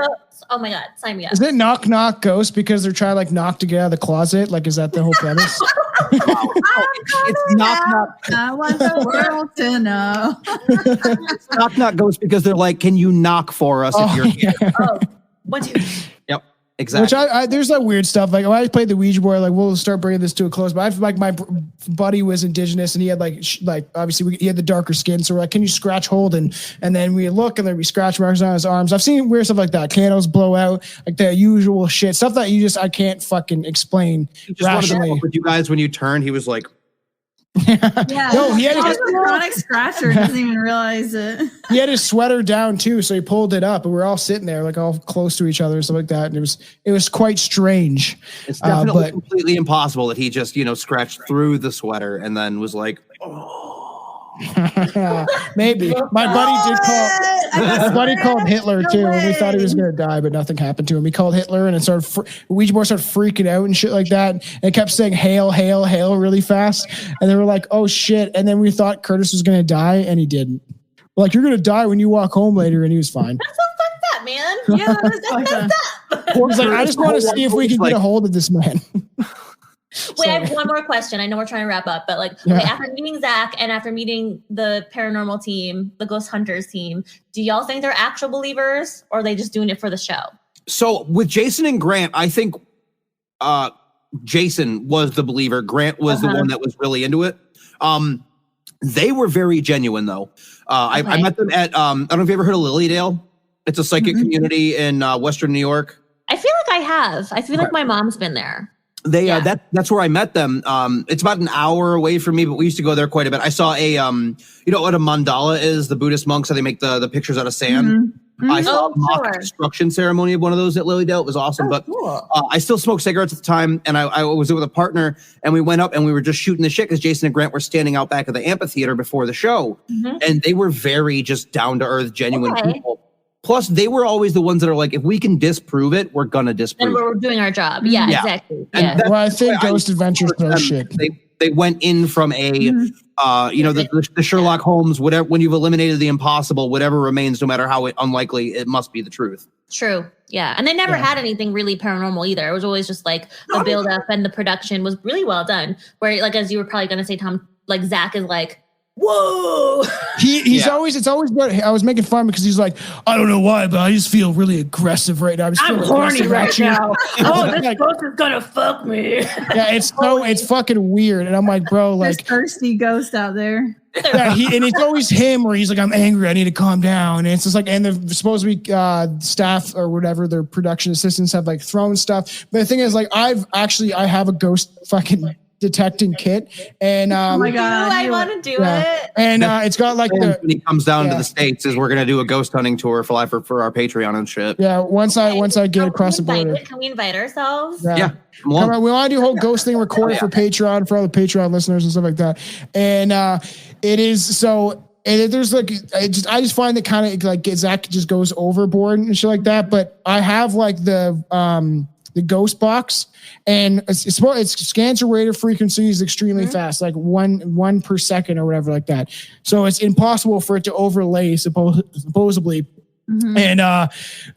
Oh my God, sign me up. Is it Knock Knock Ghost because they're trying to like knock to get out of the closet? Like, is that the whole premise? It's Knock Knock. I want the world to know. It's Knock Knock Ghost because they're like, can you knock for us if you're here? Oh, 1, 2. Yep. Exactly. Which there's that weird stuff. Like when I played the Ouija board, like we'll start bringing this to a close. But I like my buddy was indigenous and he had like obviously he had the darker skin. So we're like, can you scratch Holden? And then we look and then we scratch marks on his arms. I've seen weird stuff like that. Candles blow out, like the usual shit. Stuff that I can't fucking explain rationally. With you guys, when you turned, he was like, Yeah. No, he had a chronic scratcher. Doesn't even realize it. He had his sweater down too, so he pulled it up, and we're all sitting there like all close to each other and stuff like that. And it was quite strange. It's definitely completely impossible that he just scratched through the sweater and then was like, oh. Maybe my buddy called Hitler too, and we thought he was gonna die, but nothing happened to him. He called Hitler, and it Ouija board started freaking out and shit like that, and it kept saying "hail, hail, hail" really fast, and they were like, "Oh shit!" And then we thought Curtis was gonna die, and he didn't. We're like, "You're gonna die when you walk home later," and he was fine. That's so fucked up, man. Yeah, that's up. He's like, "I just want to see if we can get a hold of this man." Wait, I have one more question. I know we're trying to wrap up, but after meeting Zach and after meeting the paranormal team, the ghost hunters team, do y'all think they're actual believers or are they just doing it for the show? So with Jason and Grant, I think Jason was the believer. Grant was the one that was really into it. They were very genuine though. I met them at, I don't know if you ever heard of Lilydale. It's a psychic community in Western New York. I feel like I have. I feel like my mom's been there. That's where I met them. It's about an hour away from me, but we used to go there quite a bit. I saw you know what a mandala is? The Buddhist monks, how they make the pictures out of sand. I saw a mock construction ceremony of one of those at Lilydale. It was awesome. Cool. I still smoked cigarettes at the time, and I was with a partner, and we went up and we were just shooting the shit because Jason and Grant were standing out back of the amphitheater before the show, and they were very just down to earth, genuine people. Plus, they were always the ones that are like, if we can disprove it, we're gonna disprove it. And we're doing our job. Yeah. Exactly. And well, I think Ghost Adventures throws shit. They went in from a, the Sherlock Holmes, whatever, when you've eliminated the impossible, whatever remains, no matter how unlikely, it must be the truth. True. Yeah. And they never had anything really paranormal either. It was always just like the build up and the production was really well done. Where, like, as you were probably going to say, Tom, like Zach is like, whoa. It's always good. I was making fun because he's like, I don't know why, but I just feel really aggressive right now. I'm horny right now. Oh, this ghost is gonna fuck me. Yeah, it's fucking weird. And I'm like, bro, like there's thirsty ghost out there. Yeah, and it's always him where he's like, I'm angry, I need to calm down. And it's just like, and they're supposed to be staff or whatever, their production assistants have like thrown stuff. But the thing is, like, I have a ghost fucking detecting kit, and oh my god, I want to do it. And it's got like when he comes down to the States, is we're gonna do a ghost hunting tour for our Patreon and shit. Yeah, once I get across the border. Can we invite ourselves? Yeah. Come on, we want to do a whole ghost thing recorded for Patreon, for all the Patreon listeners and stuff like that. And it is so. And there's like, I just find that kind of like Zach just goes overboard and shit like that. But I have like the ghost box, and it scans your radio frequencies extremely fast, like one per second or whatever like that. So it's impossible for it to overlay supposedly. And my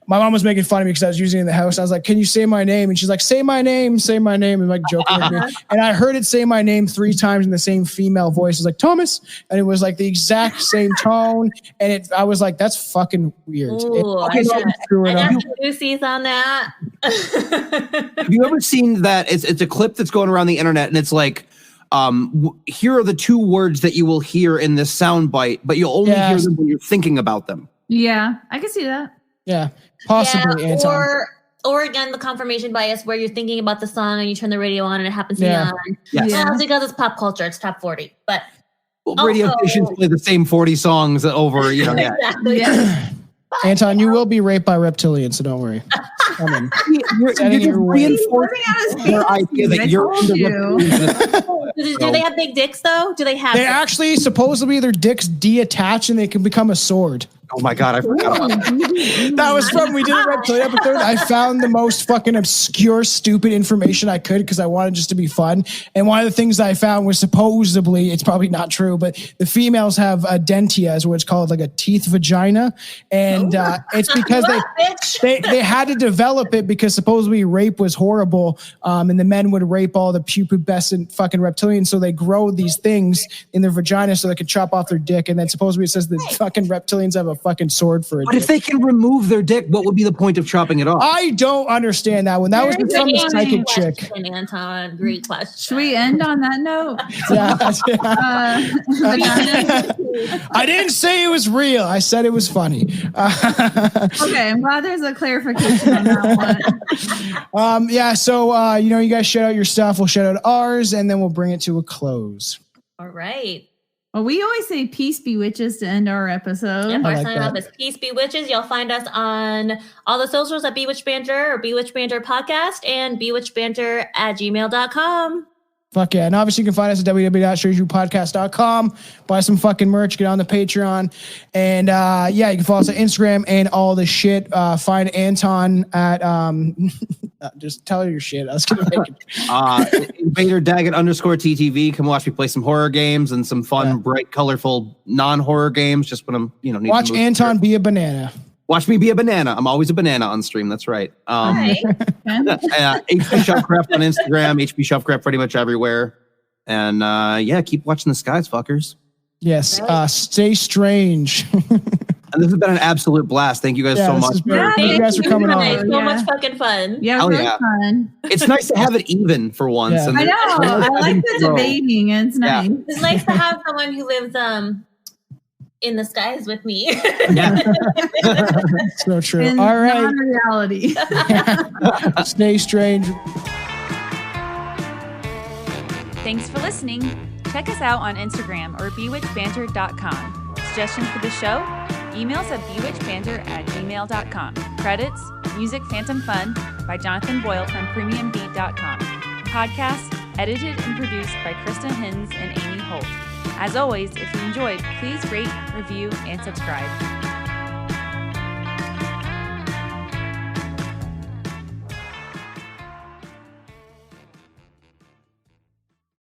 mom was making fun of me because I was using it in the house. I was like, can you say my name? And she's like, say my name, and like joking with me. And I heard it say my name 3 times in the same female voice. It was like, Thomas. And it was like the exact same tone. And I was like, that's fucking weird. Ooh, I got some juicies on that. Have you ever seen that? It's a clip that's going around the internet, and it's like, here are the 2 words that you will hear in this sound bite, but you'll only hear them when you're thinking about them. Yeah, I can see that. Yeah, possibly. Yeah, or again, the confirmation bias where you're thinking about the song and you turn the radio on and it happens to be on. Yes. Yeah, because it's pop culture, it's top 40. But radio stations play the same 40 songs over, Exactly. Yeah. Anton, you will be raped by reptilians, so don't worry. You're just reinforcing your idea that you're into reptilians. Do they have big dicks though? Do they have? They actually supposedly their dicks deattach and they can become a sword. Oh my god, I forgot about that. That was from we did a reptilian episode. I found the most fucking obscure, stupid information I could because I wanted just to be fun. And one of the things I found was supposedly, it's probably not true, but the females have a dentia, is what it's called, like a teeth vagina, and it's because they had to develop it because supposedly rape was horrible, and the men would rape all the pubescent fucking reptilians, so they grow these things in their vagina so they could chop off their dick, and then supposedly it says the fucking reptilians have a fucking sword for a But dick. if they can remove their dick, what would be the point of chopping it off? I don't understand that one. That was some psychic chick. Anton, great question. Should we end on that note? Yeah. Vagina? I didn't say it was real. I said it was funny. Okay, I'm glad there's a clarification on that one. Yeah, so you guys shout out your stuff, we'll shout out ours, and then we'll bring it to a close. All right. Well, we always say peace bewitches to end our episode. Yep, our like sign off that. is Peace Bewitches. You'll find us on all the socials at Bewitched Banter or Bewitched Banter Podcast and bewitchedbanter@gmail.com. Fuck yeah. And obviously you can find us at www.strangerpodcast.com. Buy some fucking merch, get on the Patreon. And you can follow us on Instagram and all the shit. Find Anton at just tell her your shit. I was gonna make it. Invader Daggett _TTV. Come watch me play some horror games and some fun, bright, colorful, non-horror games. Just when I'm, need watch to move Anton through. be a banana. Watch me be a banana. I'm always a banana on stream. That's right. HB Shovecraft on Instagram, HB Shovecraft pretty much everywhere. And keep watching the skies, fuckers. Yes. Stay strange. And this has been an absolute blast. Thank you guys so much. Thank you guys for coming on. So much fucking fun. Yeah, Hell really yeah. fun. It's nice to have it even for once. Yeah. And I know. I like the debating. It's nice. It's nice to have someone who lives in the skies with me. Yeah. So true. In All right. non-reality. Stay strange. Thanks for listening. Check us out on Instagram or bewitchedbanter.com. Suggestions for the show? Email us at bewitchedbanter@gmail.com. Credits, music Phantom Fun by Jonathan Boyle from premiumbeat.com. Podcast edited and produced by Krista Hins and Amy Holt. As always, if you enjoyed, please rate, review, and subscribe.